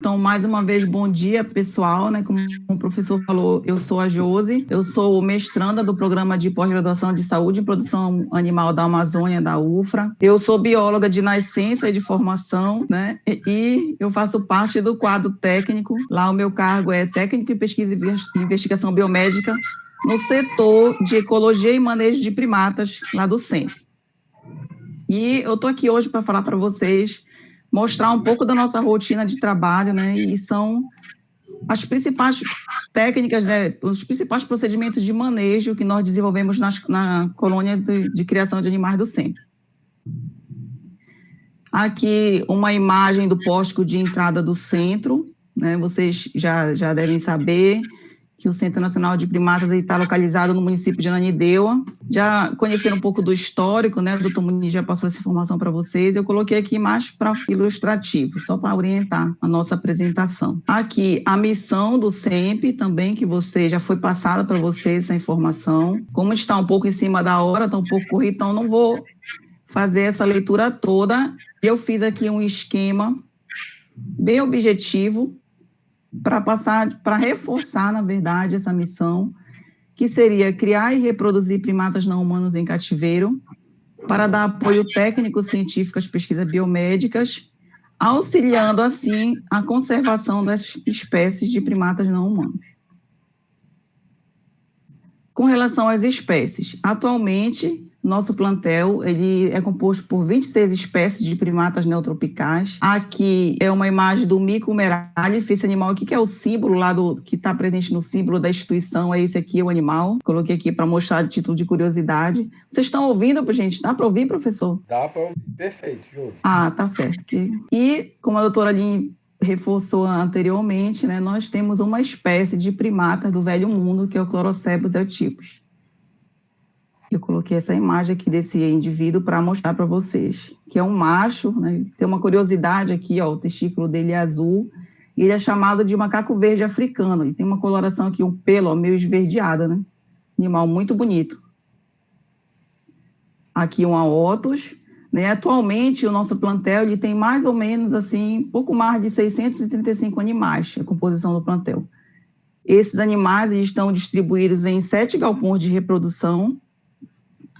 Então, mais uma vez, bom dia, pessoal, né? Como o professor falou, eu sou a Josi, eu sou mestranda do Programa de Pós-Graduação de Saúde e Produção Animal da Amazônia, da UFRA. Eu sou bióloga de nascença e de formação, né? E eu faço parte do quadro técnico. Lá o meu cargo é técnico em pesquisa e investigação biomédica no setor de ecologia e manejo de primatas, lá do centro. E eu estou aqui hoje para falar para vocês, mostrar um pouco da nossa rotina de trabalho, né? E são as principais técnicas, né? Os principais procedimentos de manejo que nós desenvolvemos na colônia de criação de animais do centro. Aqui uma imagem do pórtico de entrada do centro, né? Vocês já devem saber que o Centro Nacional de Primatas está localizado no município de Ananindeua. Já conheceram um pouco do histórico, né? O doutor Muniz já passou essa informação para vocês. Eu coloquei aqui mais para ilustrativo, só para orientar a nossa apresentação. Aqui a missão do CEMP também, que você já foi passada para vocês essa informação. Como está um pouco em cima da hora, está um pouco corrido, então não vou fazer essa leitura toda. Eu fiz aqui um esquema bem objetivo para reforçar, na verdade, essa missão, que seria criar e reproduzir primatas não humanos em cativeiro, para dar apoio técnico-científico às pesquisas biomédicas, auxiliando, assim, a conservação das espécies de primatas não humanos. Com relação às espécies, atualmente, nosso plantel ele é composto por 26 espécies de primatas neotropicais. Aqui é uma imagem do mico meralif, esse animal aqui que é o símbolo lá que está presente no símbolo da instituição, é esse aqui, o animal. Coloquei aqui para mostrar a título de curiosidade. Vocês estão ouvindo, gente? Dá para ouvir, professor? Dá para ouvir, perfeito, Josi. Ah, tá certo. E, como a doutora Aline reforçou anteriormente, né, nós temos uma espécie de primata do Velho Mundo, que é o Chlorocephalus eutipus. Eu coloquei essa imagem aqui desse indivíduo para mostrar para vocês, que é um macho, né? Tem uma curiosidade aqui, ó, o testículo dele é azul, e ele é chamado de macaco verde africano, e tem uma coloração aqui, um pelo, ó, meio esverdeado, né? Animal muito bonito. Aqui um aotus, né? Atualmente o nosso plantel ele tem mais ou menos assim, pouco mais de 635 animais, a composição do plantel. Esses animais estão distribuídos em 7 galpões de reprodução,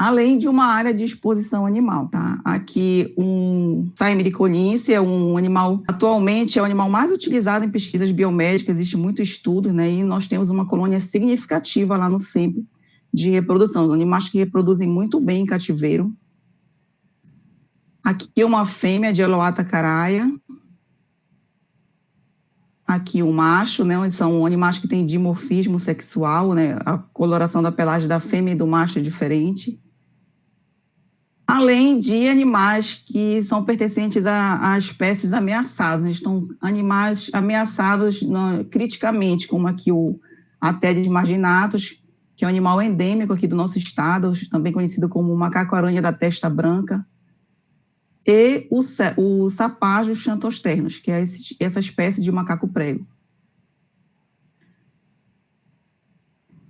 além de uma área de exposição animal, tá? Aqui um Saimiricolince é um animal, atualmente é o animal mais utilizado em pesquisas biomédicas, existe muito estudo, né? E nós temos uma colônia significativa lá no CEMP de reprodução, os animais que reproduzem muito bem em cativeiro. Aqui uma fêmea de Eloata caraia. Aqui o macho, né, onde são animais que têm dimorfismo sexual, né? A coloração da pelagem da fêmea e do macho é diferente. Além de animais que são pertencentes a espécies ameaçadas, estão animais ameaçados criticamente, como aqui o Atedes marginatus, que é um animal endêmico aqui do nosso estado, também conhecido como macaco-aranha da testa branca, e o Sapajos xanthosternos, que é essa espécie de macaco-prego.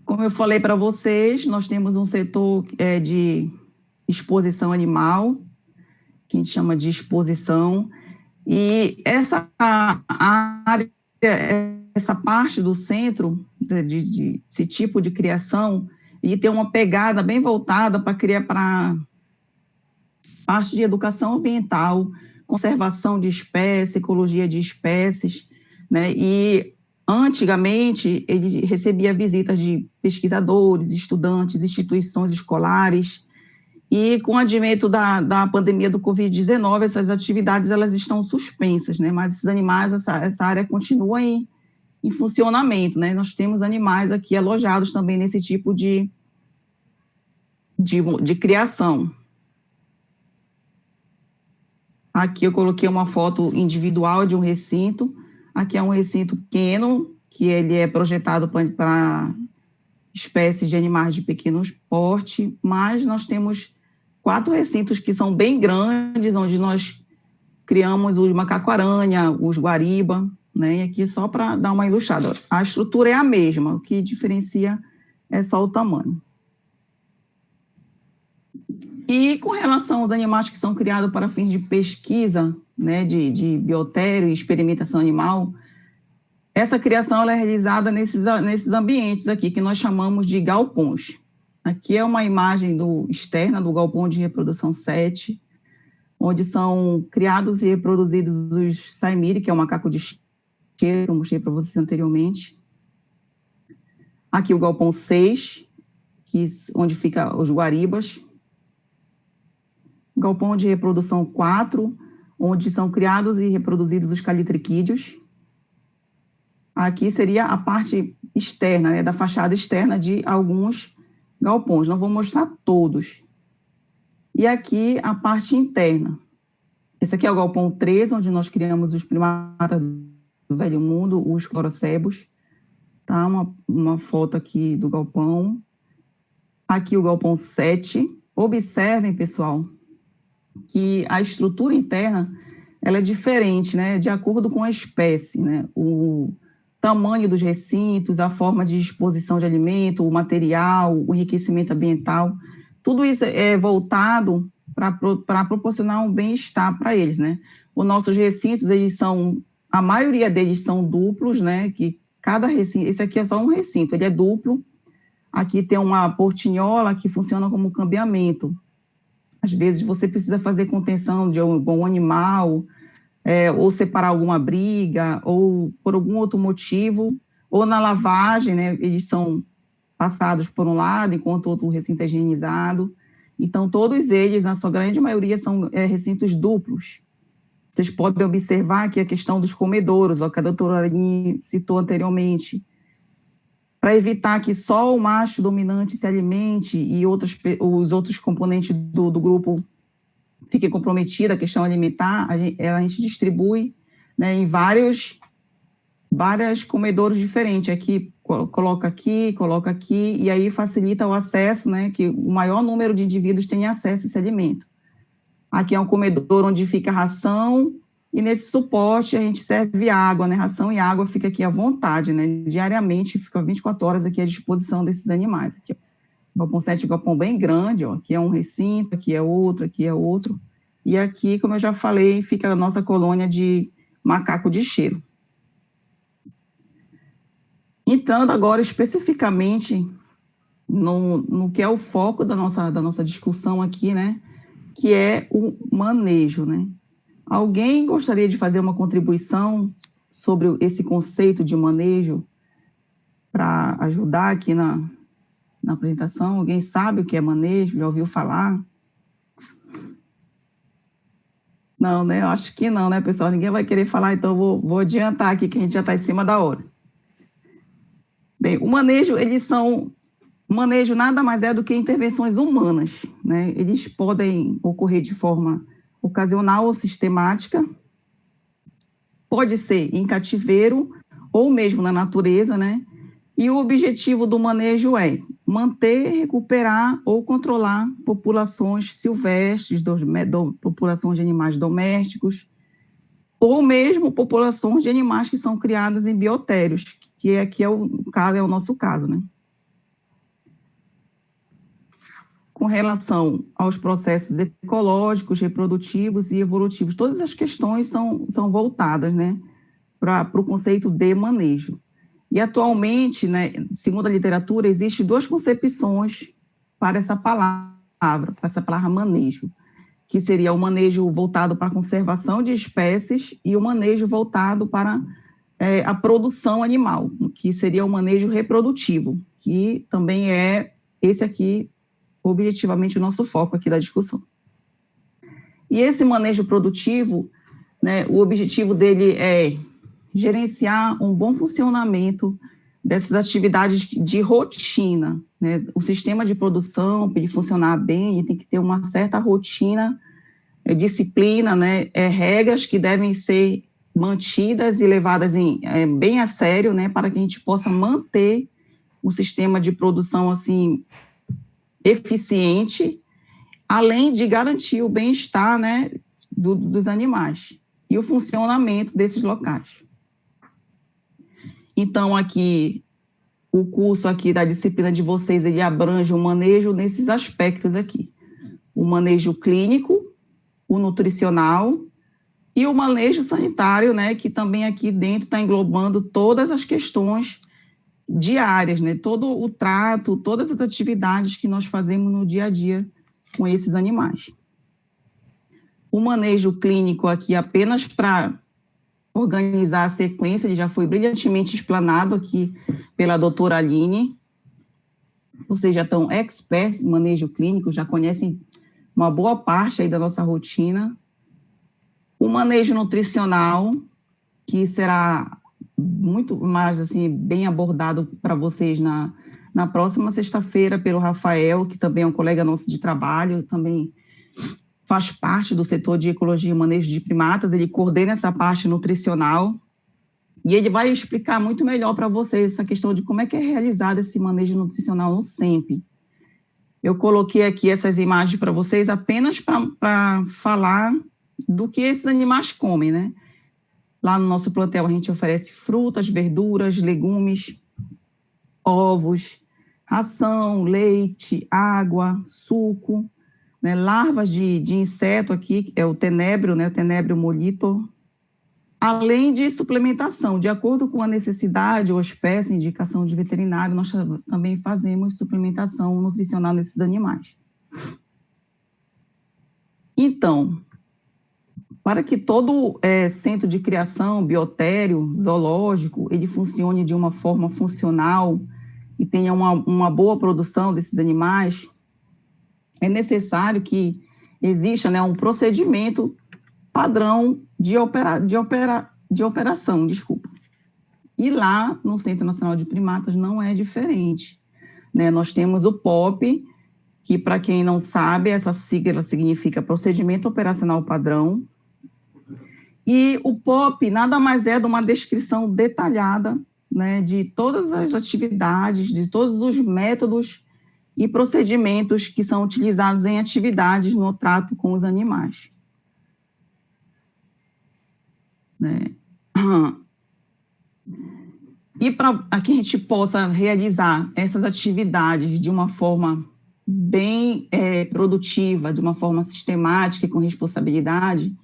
Como eu falei para vocês, nós temos um setor de exposição animal, que a gente chama de exposição, e essa área, essa parte do centro, esse tipo de criação, e tem uma pegada bem voltada para criar para parte de educação ambiental, conservação de espécies, ecologia de espécies, né? E antigamente ele recebia visitas de pesquisadores, estudantes, instituições escolares, e com o advento da pandemia do Covid-19, essas atividades elas estão suspensas, né? Mas esses animais, essa área continua em funcionamento, né? Nós temos animais aqui alojados também nesse tipo de criação. Aqui eu coloquei uma foto individual de um recinto. Aqui é um recinto pequeno, que ele é projetado para espécies de animais de pequeno porte, mas nós temos 4 recintos que são bem grandes, onde nós criamos os macaco-aranha, os guariba, né? E aqui só para dar uma ilustrada. A estrutura é a mesma, o que diferencia é só o tamanho. E com relação aos animais que são criados para fins de pesquisa, né, de biotério e experimentação animal, essa criação ela é realizada nesses ambientes aqui, que nós chamamos de galpões. Aqui é uma imagem externa do galpão de reprodução 7, onde são criados e reproduzidos os saimiri, que é o macaco de cheiro, que eu mostrei para vocês anteriormente. Aqui o galpão 6, onde fica os guaribas. Galpão de reprodução 4, onde são criados e reproduzidos os calitriquídeos. Aqui seria a parte externa, né, da fachada externa de alguns galpões. Não vou mostrar todos. E aqui a parte interna. Esse aqui é o galpão 3, onde nós criamos os primatas do Velho Mundo, os clorocebos. Tá? Uma foto aqui do galpão. Aqui o galpão 7. Observem, pessoal, que a estrutura interna ela é diferente, né, de acordo com a espécie, né? O tamanho dos recintos, a forma de disposição de alimento, o material, o enriquecimento ambiental, tudo isso é voltado para proporcionar um bem-estar para eles, né? Os nossos recintos, a maioria deles são duplos, né? Que cada recinto, esse aqui é só um recinto, ele é duplo. Aqui tem uma portinhola que funciona como cambiamento. Às vezes você precisa fazer contenção de algum animal, ou separar alguma briga, ou por algum outro motivo, ou na lavagem, né? Eles são passados por um lado, enquanto o outro recinto é higienizado. Então, todos eles, na sua grande maioria, são recintos duplos. Vocês podem observar aqui a questão dos comedouros, que a doutora Aline citou anteriormente, para evitar que só o macho dominante se alimente e os outros componentes do grupo fiquem comprometidos, a questão alimentar, a gente distribui, né, em vários comedouros diferentes. Aqui, coloca aqui, e aí facilita o acesso, né, que o maior número de indivíduos tenha acesso a esse alimento. Aqui é um comedor onde fica ração, e nesse suporte a gente serve água, né, ração e água fica aqui à vontade, né, diariamente, fica 24 horas aqui à disposição desses animais. Aqui, ó, galpão 7 é um galpão bem grande, ó, aqui é um recinto, aqui é outro, e aqui, como eu já falei, fica a nossa colônia de macaco de cheiro. Entrando agora especificamente no que é o foco da nossa discussão aqui, né, que é o manejo, né. Alguém gostaria de fazer uma contribuição sobre esse conceito de manejo para ajudar aqui na apresentação? Alguém sabe o que é manejo? Já ouviu falar? Não, né? Eu acho que não, né, pessoal? Ninguém vai querer falar, então vou adiantar aqui que a gente já está em cima da hora. Bem, o manejo, o manejo nada mais é do que intervenções humanas, né? Eles podem ocorrer de forma ocasional ou sistemática, pode ser em cativeiro ou mesmo na natureza, né? E o objetivo do manejo é manter, recuperar ou controlar populações silvestres, populações de animais domésticos, ou mesmo populações de animais que são criadas em biotérios, que aqui é o nosso caso, né? Com relação aos processos ecológicos, reprodutivos e evolutivos, todas as questões são voltadas, né, para o conceito de manejo. E atualmente, né, segundo a literatura, existem duas concepções para essa palavra manejo, que seria o manejo voltado para a conservação de espécies e o manejo voltado para a produção animal, que seria o manejo reprodutivo, que também é esse aqui, objetivamente, o nosso foco aqui da discussão. E esse manejo produtivo, né, o objetivo dele é gerenciar um bom funcionamento dessas atividades de rotina, né? O sistema de produção, para ele funcionar bem, ele tem que ter uma certa rotina, disciplina, né? Regras que devem ser mantidas e levadas bem a sério, né? Para que a gente possa manter o sistema de produção, assim, eficiente, além de garantir o bem-estar, né, dos animais e o funcionamento desses locais. Então, aqui, o curso aqui da disciplina de vocês, ele abrange o manejo nesses aspectos aqui. O manejo clínico, o nutricional E o manejo sanitário, né, que também aqui dentro está englobando todas as questões diárias, né, todo o trato, todas as atividades que nós fazemos no dia a dia com esses animais. O manejo clínico aqui apenas para organizar a sequência, ele já foi brilhantemente explanado aqui pela doutora Aline. Vocês já estão experts em manejo clínico, já conhecem uma boa parte aí da nossa rotina. O manejo nutricional, que será muito mais, assim, bem abordado para vocês na próxima sexta-feira pelo Rafael, que também é um colega nosso de trabalho, também faz parte do setor de ecologia e manejo de primatas, ele coordena essa parte nutricional, e ele vai explicar muito melhor para vocês essa questão de como é que é realizado esse manejo nutricional no SEMP. Eu coloquei aqui essas imagens para vocês apenas para falar do que esses animais comem, né? Lá no nosso plantel a gente oferece frutas, verduras, legumes, ovos, ração, leite, água, suco, né, larvas de inseto aqui, é o tenebro, né, o tenebro molitor, além de suplementação, de acordo com a necessidade ou espécie, indicação de veterinário, nós também fazemos suplementação nutricional nesses animais. Então, para que todo centro de criação, biotério, zoológico, ele funcione de uma forma funcional e tenha uma boa produção desses animais, é necessário que exista, né, um procedimento padrão de operação, desculpa. E lá, no Centro Nacional de Primatas, não é diferente, né? Nós temos o POP, que, para quem não sabe, essa sigla significa Procedimento Operacional Padrão, e o POP nada mais é de uma descrição detalhada, né, de todas as atividades, de todos os métodos e procedimentos que são utilizados em atividades no trato com os animais. Né? E para que a gente possa realizar essas atividades de uma forma bem produtiva, de uma forma sistemática e com responsabilidade,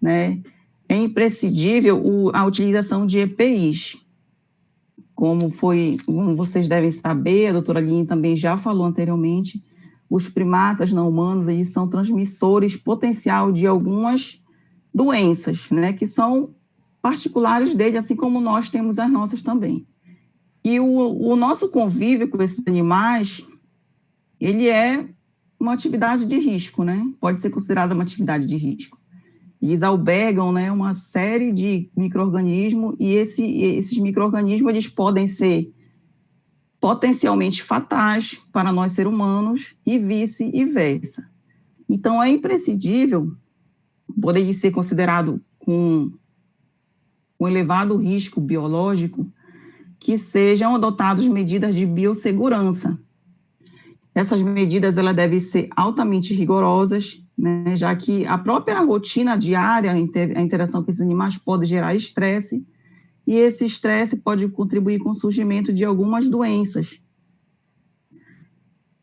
né, é imprescindível a utilização de EPIs. Como vocês devem saber, a doutora Aline também já falou anteriormente, os primatas não humanos, eles são transmissores potencial de algumas doenças, né, que são particulares dele, assim como nós temos as nossas também. E o nosso convívio com esses animais, ele é uma atividade de risco, né, pode ser considerada uma atividade de risco. Eles albergam, né, uma série de micro-organismos, e esses micro-organismos eles podem ser potencialmente fatais para nós seres humanos e vice-versa. Então, é imprescindível, por ele ser considerado com elevado risco biológico, que sejam adotadas medidas de biossegurança. Essas medidas elas devem ser altamente rigorosas, né, já que a própria rotina diária, a interação com esses animais pode gerar estresse, e esse estresse pode contribuir com o surgimento de algumas doenças.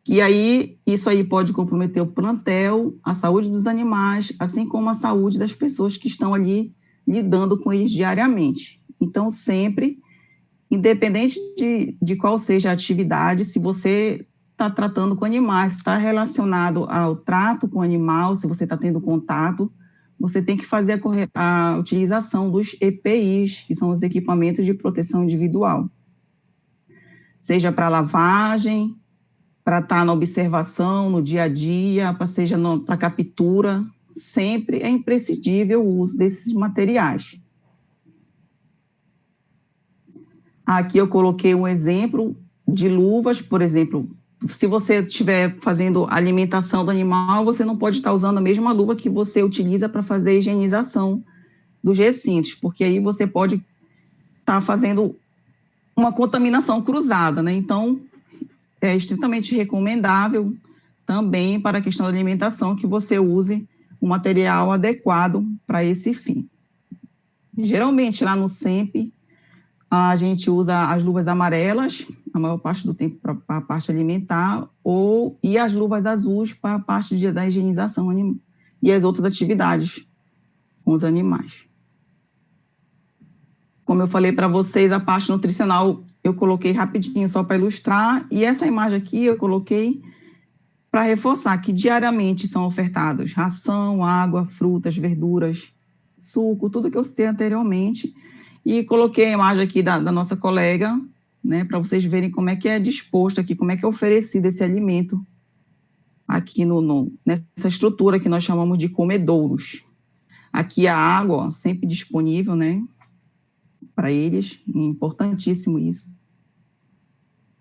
E aí, isso aí pode comprometer o plantel, a saúde dos animais, assim como a saúde das pessoas que estão ali lidando com eles diariamente. Então, sempre, independente de qual seja a atividade, se você está tratando com animais, está relacionado ao trato com o animal, se você está tendo contato, você tem que fazer a utilização dos EPIs, que são os equipamentos de proteção individual. Seja para lavagem, para estar na observação, no dia a dia, seja para captura, sempre é imprescindível o uso desses materiais. Aqui eu coloquei um exemplo de luvas, por exemplo, se você estiver fazendo alimentação do animal, você não pode estar usando a mesma luva que você utiliza para fazer a higienização dos recintos, porque aí você pode estar fazendo uma contaminação cruzada, né? Então, é estritamente recomendável também para a questão da alimentação que você use um material adequado para esse fim. Geralmente, lá no SEMP, a gente usa as luvas amarelas, a maior parte do tempo para a parte alimentar, e as luvas azuis para a parte da higienização e as outras atividades com os animais. Como eu falei para vocês, a parte nutricional eu coloquei rapidinho só para ilustrar, e essa imagem aqui eu coloquei para reforçar que diariamente são ofertados ração, água, frutas, verduras, suco, tudo que eu citei anteriormente, e coloquei a imagem aqui da nossa colega, né, para vocês verem como é que é disposto aqui, como é que é oferecido esse alimento aqui nessa estrutura que nós chamamos de comedouros. Aqui a água, ó, sempre disponível, né, para eles, importantíssimo isso.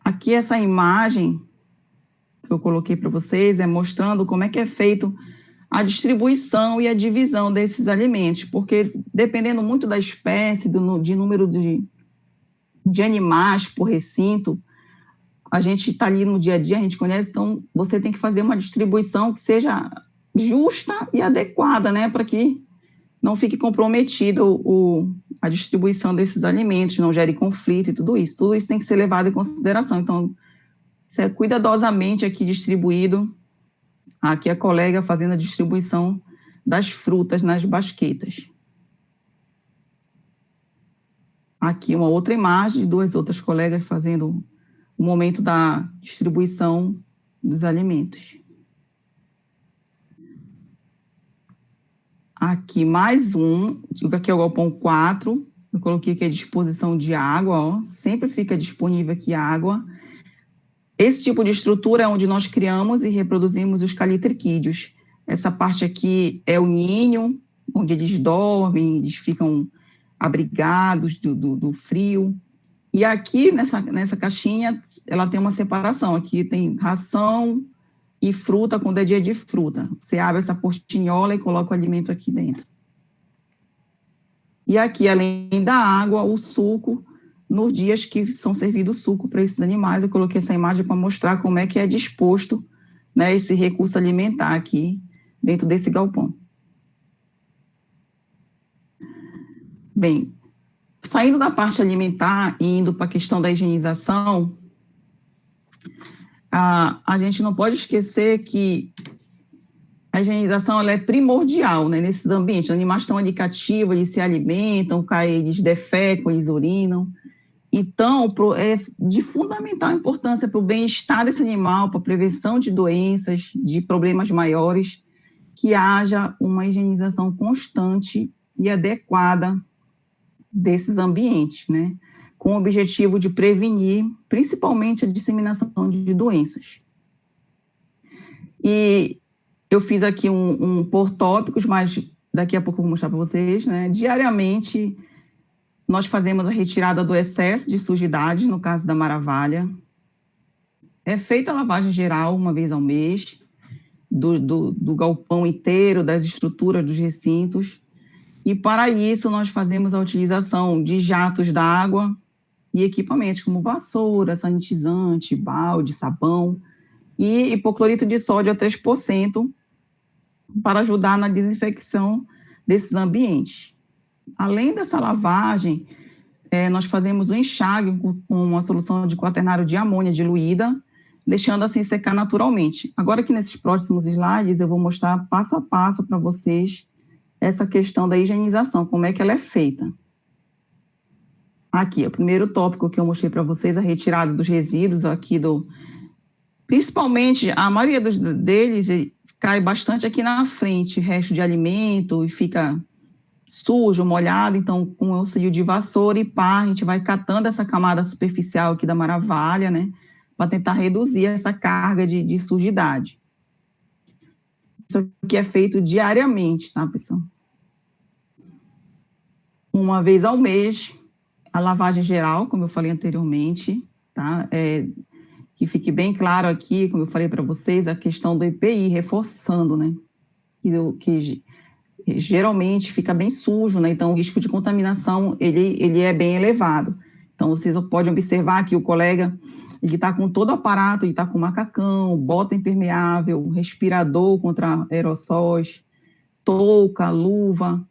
Aqui essa imagem que eu coloquei para vocês é mostrando como é que é feito a distribuição e a divisão desses alimentos, porque dependendo muito da espécie, de número de animais por recinto, a gente está ali no dia a dia, a gente conhece, então você tem que fazer uma distribuição que seja justa e adequada, né, para que não fique comprometido a distribuição desses alimentos, não gere conflito e tudo isso. Tudo isso tem que ser levado em consideração. Então, isso é cuidadosamente aqui distribuído. Aqui a colega fazendo a distribuição das frutas nas basquetas. Aqui uma outra imagem de duas outras colegas fazendo o momento da distribuição dos alimentos. Aqui mais um, aqui é o galpão 4, eu coloquei aqui a disposição de água, ó, sempre fica disponível aqui água. Esse tipo de estrutura é onde nós criamos e reproduzimos os calitriquídeos. Essa parte aqui é o ninho, onde eles dormem, eles ficam abrigados do frio. E aqui, nessa caixinha, ela tem uma separação. Aqui tem ração e fruta, quando é dia de fruta. Você abre essa portinhola e coloca o alimento aqui dentro. E aqui, além da água, o suco, nos dias que são servidos suco para esses animais, eu coloquei essa imagem para mostrar como é que é disposto, né, esse recurso alimentar aqui dentro desse galpão. Bem, saindo da parte alimentar e indo para a questão da higienização, a gente não pode esquecer que a higienização ela é primordial, né, nesses ambientes. Os animais estão ali cativos, eles se alimentam, eles defecam, eles urinam. Então, é de fundamental importância para o bem-estar desse animal, para a prevenção de doenças, de problemas maiores, que haja uma higienização constante e adequada desses ambientes, né? Com o objetivo de prevenir, principalmente, a disseminação de doenças. E eu fiz aqui por tópicos, mas daqui a pouco eu vou mostrar para vocês, né? Diariamente, nós fazemos a retirada do excesso de sujidade, no caso da maravalha. É feita a lavagem geral uma vez ao mês, do galpão inteiro, das estruturas dos recintos. E para isso, nós fazemos a utilização de jatos d'água e equipamentos como vassoura, sanitizante, balde, sabão e hipoclorito de sódio a 3% para ajudar na desinfecção desses ambientes. Além dessa lavagem, nós fazemos o enxágue com uma solução de quaternário de amônia diluída, deixando assim secar naturalmente. Agora aqui nesses próximos slides eu vou mostrar passo a passo para vocês essa questão da higienização, como é que ela é feita. Aqui, o primeiro tópico que eu mostrei para vocês, a retirada dos resíduos aqui principalmente, a maioria deles cai bastante aqui na frente, resto de alimento, e fica sujo, molhado, então com o auxílio de vassoura e pá, a gente vai catando essa camada superficial aqui da maravalha, né, para tentar reduzir essa carga de sujidade. Isso aqui é feito diariamente, tá, pessoal? Uma vez ao mês, a lavagem geral, como eu falei anteriormente, tá? Que fique bem claro aqui, como eu falei para vocês, a questão do EPI, reforçando, né? Que geralmente fica bem sujo, né? Então o risco de contaminação, ele é bem elevado. Então vocês podem observar que o colega, ele está com todo o aparato, ele está com macacão, bota impermeável, respirador contra aerossóis, touca, luva.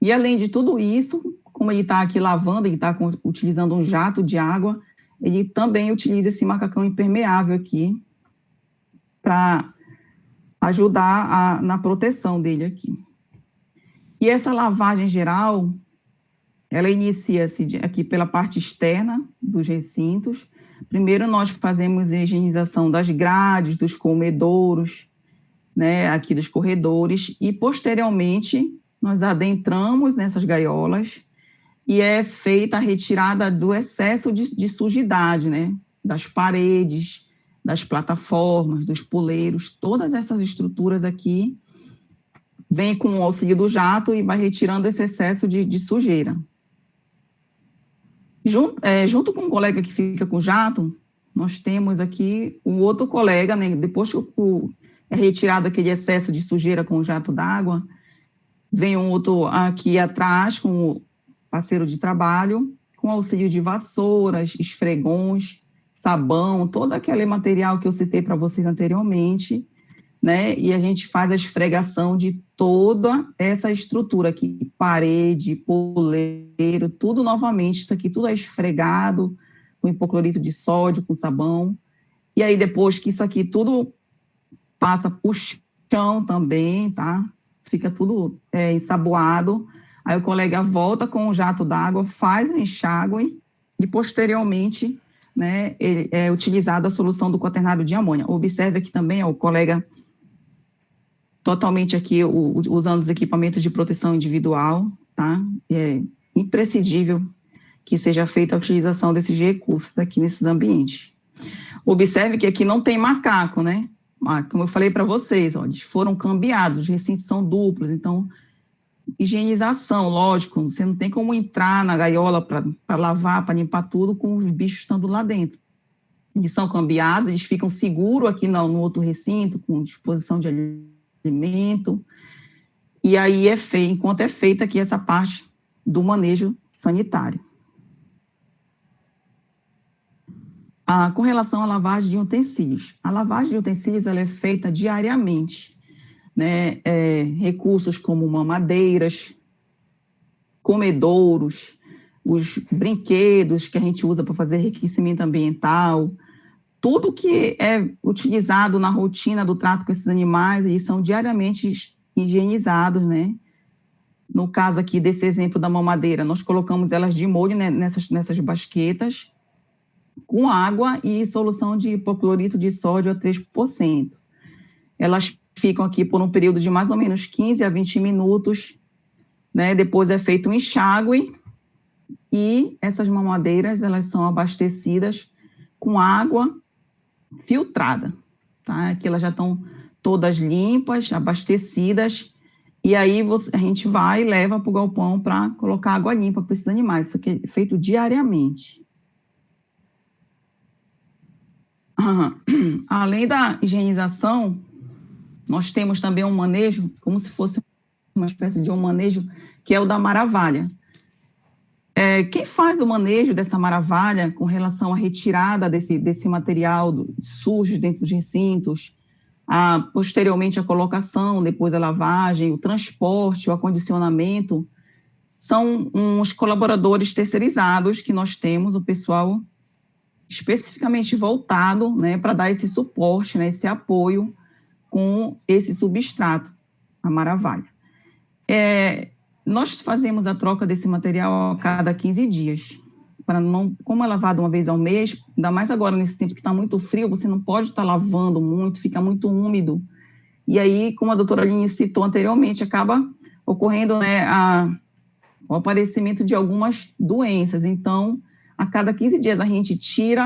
E além de tudo isso, como ele está aqui lavando, ele está utilizando um jato de água, ele também utiliza esse macacão impermeável aqui para ajudar na proteção dele aqui. E essa lavagem geral, ela inicia-se aqui pela parte externa dos recintos. Primeiro, nós fazemos a higienização das grades, dos comedouros, né, aqui dos corredores, e posteriormente nós adentramos nessas gaiolas e é feita a retirada do excesso de sujidade, né, das paredes, das plataformas, dos poleiros, todas essas estruturas aqui vem com o auxílio do jato e vai retirando esse excesso de sujeira. Junto com o colega que fica com o jato, nós temos aqui um outro colega, né, depois que é retirado aquele excesso de sujeira com o jato d'água, vem um outro aqui atrás com o parceiro de trabalho, com auxílio de vassouras, esfregões, sabão, todo aquele material que eu citei para vocês anteriormente, né? E a gente faz a esfregação de toda essa estrutura aqui, parede, poleiro, tudo novamente, isso aqui tudo é esfregado com hipoclorito de sódio, com sabão, e aí depois que isso aqui tudo passa para o chão também, tá? Fica tudo ensaboado, aí o colega volta com o jato d'água, faz o enxágue e posteriormente, né, é utilizada a solução do quaternário de amônia. Observe aqui também, ó, o colega totalmente aqui usando os equipamentos de proteção individual, tá? É imprescindível que seja feita a utilização desses recursos aqui nesses ambientes. Observe que aqui não tem macaco, né? Como eu falei para vocês, ó, eles foram cambiados, os recintos são duplos, então, higienização, lógico, você não tem como entrar na gaiola para lavar, para limpar tudo com os bichos estando lá dentro. Eles são cambiados, eles ficam seguros aqui no outro recinto, com disposição de alimento, e aí enquanto é feita aqui essa parte do manejo sanitário. Com relação à lavagem de utensílios. A lavagem de utensílios ela é feita diariamente, né? Recursos como mamadeiras, comedouros, os brinquedos que a gente usa para fazer enriquecimento ambiental, tudo que é utilizado na rotina do trato com esses animais, eles são diariamente higienizados, né? No caso aqui desse exemplo da mamadeira, nós colocamos elas de molho, né, nessas basquetas, com água e solução de hipoclorito de sódio a 3%. Elas ficam aqui por um período de mais ou menos 15 a 20 minutos, né? Depois é feito um enxágue e essas mamadeiras, elas são abastecidas com água filtrada, tá? Aqui elas já estão todas limpas, abastecidas, e aí a gente vai e leva para o galpão para colocar água limpa para esses animais. Isso aqui é feito diariamente. Além da higienização, nós temos também um manejo, como se fosse uma espécie de um manejo, que é o da maravalha. Quem faz o manejo dessa maravalha com relação à retirada desse material sujo dentro dos recintos, posteriormente a colocação, depois a lavagem, o transporte, o acondicionamento, são uns colaboradores terceirizados que nós temos, o pessoal especificamente voltado, né, para dar esse suporte, né, esse apoio com esse substrato, a maravalha. Nós fazemos a troca desse material a cada 15 dias, como é lavado uma vez ao mês, ainda mais agora nesse tempo que está muito frio, você não pode estar lavando muito, fica muito úmido, e aí, como a doutora Aline citou anteriormente, acaba ocorrendo, né, o aparecimento de algumas doenças. Então, a cada 15 dias a gente tira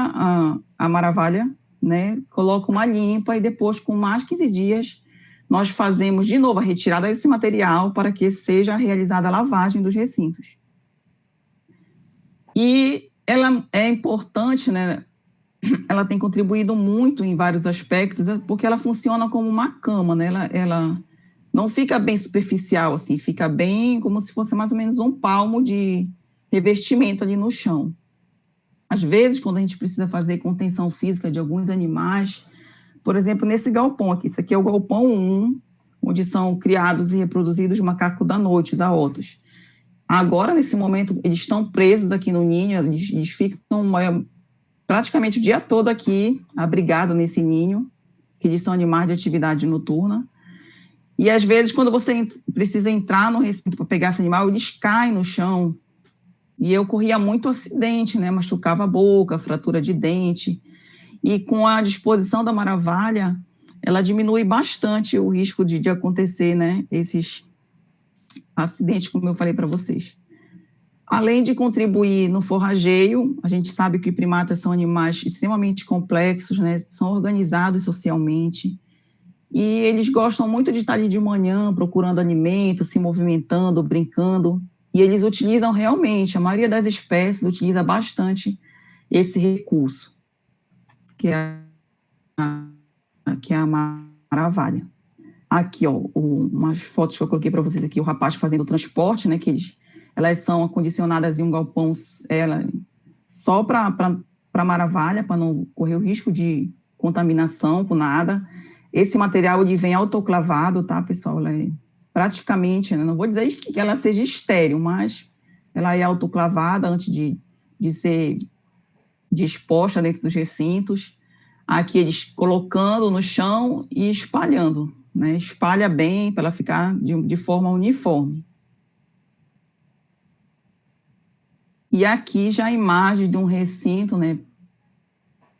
a maravalha, né, coloca uma limpa e depois, com mais 15 dias, nós fazemos de novo a retirada desse material para que seja realizada a lavagem dos recintos. E ela é importante, né, ela tem contribuído muito em vários aspectos, porque ela funciona como uma cama, né, ela não fica bem superficial, assim, fica bem como se fosse mais ou menos um palmo de revestimento ali no chão. Às vezes, quando a gente precisa fazer contenção física de alguns animais, por exemplo, nesse galpão aqui, isso aqui é o galpão 1, onde são criados e reproduzidos macacos da noite, os aotos. Agora, nesse momento, eles estão presos aqui no ninho, eles ficam praticamente o dia todo aqui, abrigados nesse ninho, que eles são animais de atividade noturna. E, às vezes, quando você precisa entrar no recinto para pegar esse animal, eles caem no chão. E ocorria muito acidente, né? Machucava a boca, fratura de dente. E com a disposição da Maravalha, ela diminui bastante o risco de acontecer, né? Esses acidentes, como eu falei para vocês. Além de contribuir no forrageio, a gente sabe que primatas são animais extremamente complexos, né? São organizados socialmente. E eles gostam muito de estar ali de manhã, procurando alimento, se movimentando, brincando. E eles utilizam realmente, a maioria das espécies utiliza bastante esse recurso, que é a maravalha. Aqui, ó, umas fotos que eu coloquei para vocês aqui, o rapaz fazendo o transporte, né, que elas são acondicionadas em um galpão só para maravalha, para não correr o risco de contaminação com nada. Esse material, ele vem autoclavado, tá, pessoal? Ela é praticamente, né, não vou dizer que ela seja estéril, mas ela é autoclavada antes de ser disposta dentro dos recintos. Aqui eles colocando no chão e espalhando, né? Espalha bem para ela ficar de forma uniforme. E aqui já a imagem de um recinto, né?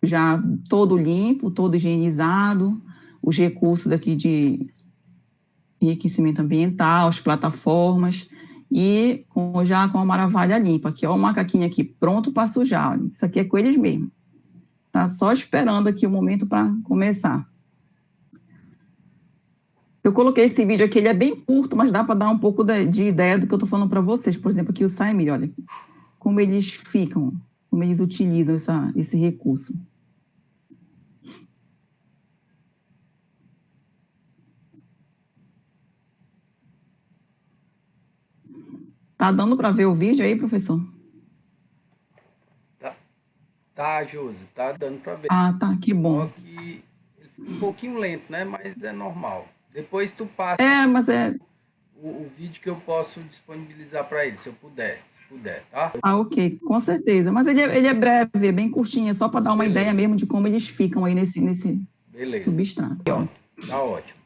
Já todo limpo, todo higienizado, os recursos aqui de enriquecimento ambiental, as plataformas, e já com a maravalha limpa. Aqui, ó, o macaquinho aqui pronto para sujar. Isso aqui é com eles mesmo. Tá só esperando aqui o momento para começar. Eu coloquei esse vídeo aqui, ele é bem curto, mas dá para dar um pouco de ideia do que eu estou falando para vocês. Por exemplo, aqui o Saimir, olha, como eles ficam, como eles utilizam esse recurso. Tá dando para ver o vídeo aí, professor? Tá, Josi, tá dando para ver. Ah, tá, que bom. Só que ele fica um pouquinho lento, né? Mas é normal. Depois tu passa mas o vídeo que eu posso disponibilizar para ele, se puder, tá? Ah, ok, com certeza. Mas ele é breve, é bem curtinho, é só para dar uma ideia mesmo de como eles ficam aí nesse substrato. Pronto, tá ótimo.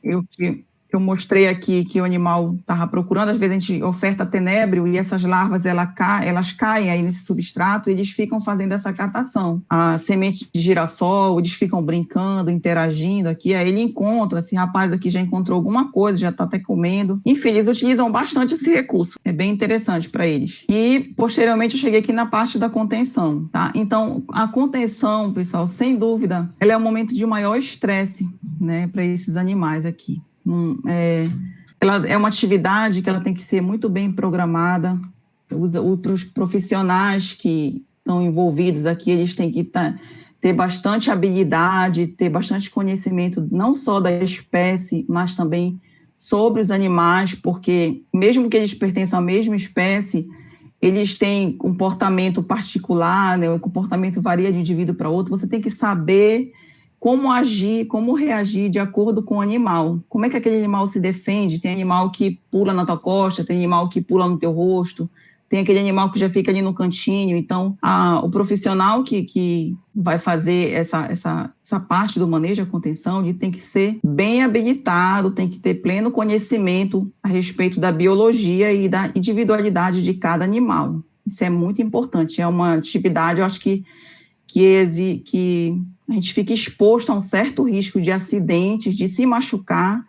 Eu mostrei aqui que o animal estava procurando, às vezes a gente oferta tenébrio e essas larvas elas caem aí nesse substrato e eles ficam fazendo essa catação. A semente de girassol, eles ficam brincando, interagindo aqui, aí ele encontra, esse rapaz aqui já encontrou alguma coisa, já está até comendo. Enfim, eles utilizam bastante esse recurso, é bem interessante para eles. E, posteriormente, eu cheguei aqui na parte da contenção, tá? Então, a contenção, pessoal, sem dúvida, ela é um momento de maior estresse, né, para esses animais aqui. Ela é uma atividade que ela tem que ser muito bem programada. Outros profissionais que estão envolvidos aqui, eles têm que ter bastante habilidade, ter bastante conhecimento, não só da espécie, mas também sobre os animais, porque mesmo que eles pertençam à mesma espécie, eles têm comportamento particular, né? O comportamento varia de indivíduo para outro, você tem que saber como agir, como reagir de acordo com o animal. Como é que aquele animal se defende? Tem animal que pula na tua costa, tem animal que pula no teu rosto, tem aquele animal que já fica ali no cantinho. Então, o profissional que vai fazer essa parte do manejo da contenção, ele tem que ser bem habilitado, tem que ter pleno conhecimento a respeito da biologia e da individualidade de cada animal. Isso é muito importante, é uma atividade, eu acho que a gente fica exposto a um certo risco de acidentes, de se machucar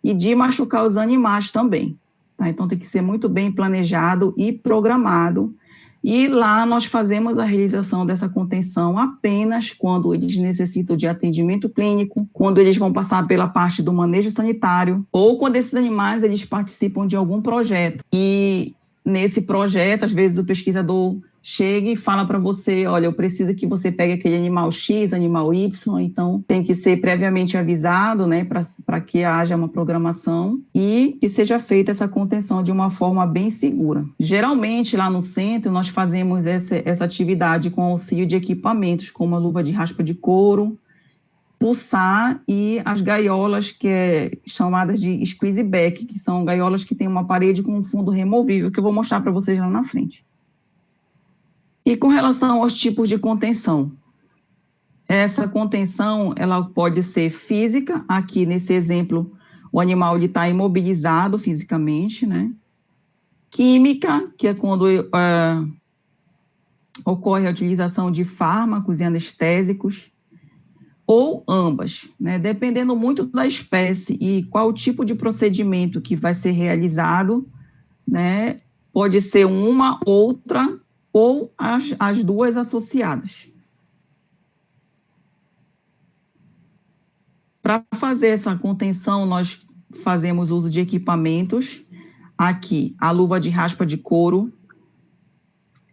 e de machucar os animais também. Tá? Então, tem que ser muito bem planejado e programado. E lá nós fazemos a realização dessa contenção apenas quando eles necessitam de atendimento clínico, quando eles vão passar pela parte do manejo sanitário, ou quando esses animais eles participam de algum projeto. E nesse projeto, às vezes, o pesquisador chega e fala para você, olha, eu preciso que você pegue aquele animal X, animal Y, então tem que ser previamente avisado, né, para que haja uma programação e que seja feita essa contenção de uma forma bem segura. Geralmente, lá no centro, nós fazemos essa atividade com auxílio de equipamentos, como a luva de raspa de couro, pulsar e as gaiolas que chamadas de squeeze back, que são gaiolas que têm uma parede com um fundo removível, que eu vou mostrar para vocês lá na frente. E com relação aos tipos de contenção, essa contenção, ela pode ser física, aqui nesse exemplo, o animal está imobilizado fisicamente, né? Química, que é quando ocorre a utilização de fármacos e anestésicos, ou ambas, né? Dependendo muito da espécie e qual o tipo de procedimento que vai ser realizado, né? Pode ser uma, outra, ou as duas associadas. Para fazer essa contenção, nós fazemos uso de equipamentos. Aqui, a luva de raspa de couro,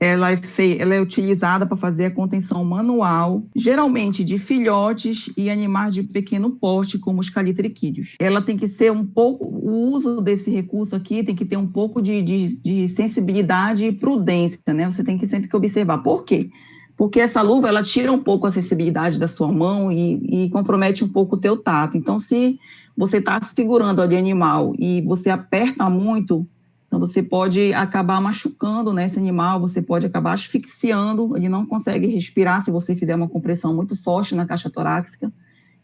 ela é utilizada para fazer a contenção manual, geralmente de filhotes e animais de pequeno porte, como os calitriquídeos. Ela tem que ser o uso desse recurso aqui tem que ter um pouco de sensibilidade e prudência, né? Você tem que sempre observar. Por quê? Porque essa luva, ela tira um pouco a sensibilidade da sua mão e compromete um pouco o teu tato. Então, se você está segurando ali o animal e você aperta muito, então você pode acabar machucando, né, esse animal, você pode acabar asfixiando, ele não consegue respirar se você fizer uma compressão muito forte na caixa torácica.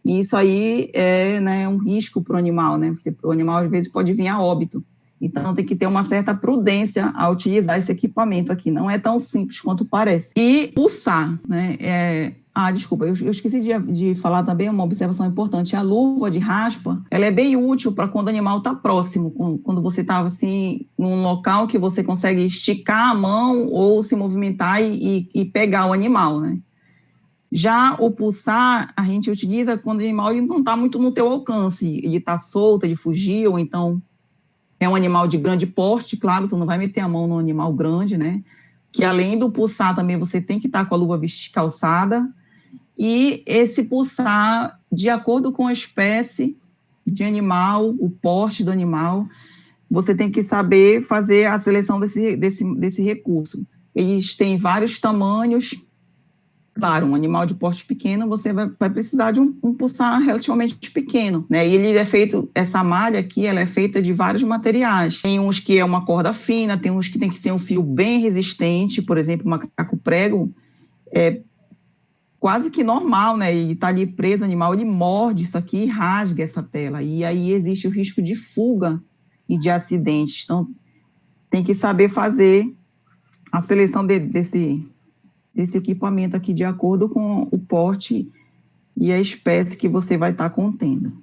E isso aí é, né, um risco para o animal, né? O animal, às vezes, pode vir a óbito. Então, tem que ter uma certa prudência ao utilizar esse equipamento aqui. Não é tão simples quanto parece. E pulsar, né? Desculpa, eu esqueci de falar também uma observação importante. A luva de raspa, ela é bem útil para quando o animal está próximo, quando você está, assim, num local que você consegue esticar a mão ou se movimentar e pegar o animal, né? Já o pulsar, a gente utiliza quando o animal ele não está muito no teu alcance. Ele está solto, ele fugiu, ou então é um animal de grande porte, claro, tu não vai meter a mão num animal grande, né? Que além do pulsar também você tem que estar com a luva calçada, e esse pulsar, de acordo com a espécie de animal, o porte do animal, você tem que saber fazer a seleção desse recurso. Eles têm vários tamanhos. Claro, um animal de porte pequeno, você vai precisar de um pulsar relativamente pequeno, né? E ele é feito, essa malha aqui, ela é feita de vários materiais. Tem uns que é uma corda fina, tem uns que tem que ser um fio bem resistente, por exemplo, o macaco prego é quase que normal, né? Ele tá ali preso, o animal, ele morde isso aqui e rasga essa tela. E aí existe o risco de fuga e de acidentes. Então, tem que saber fazer a seleção desse equipamento aqui de acordo com o porte e a espécie que você vai estar contendo.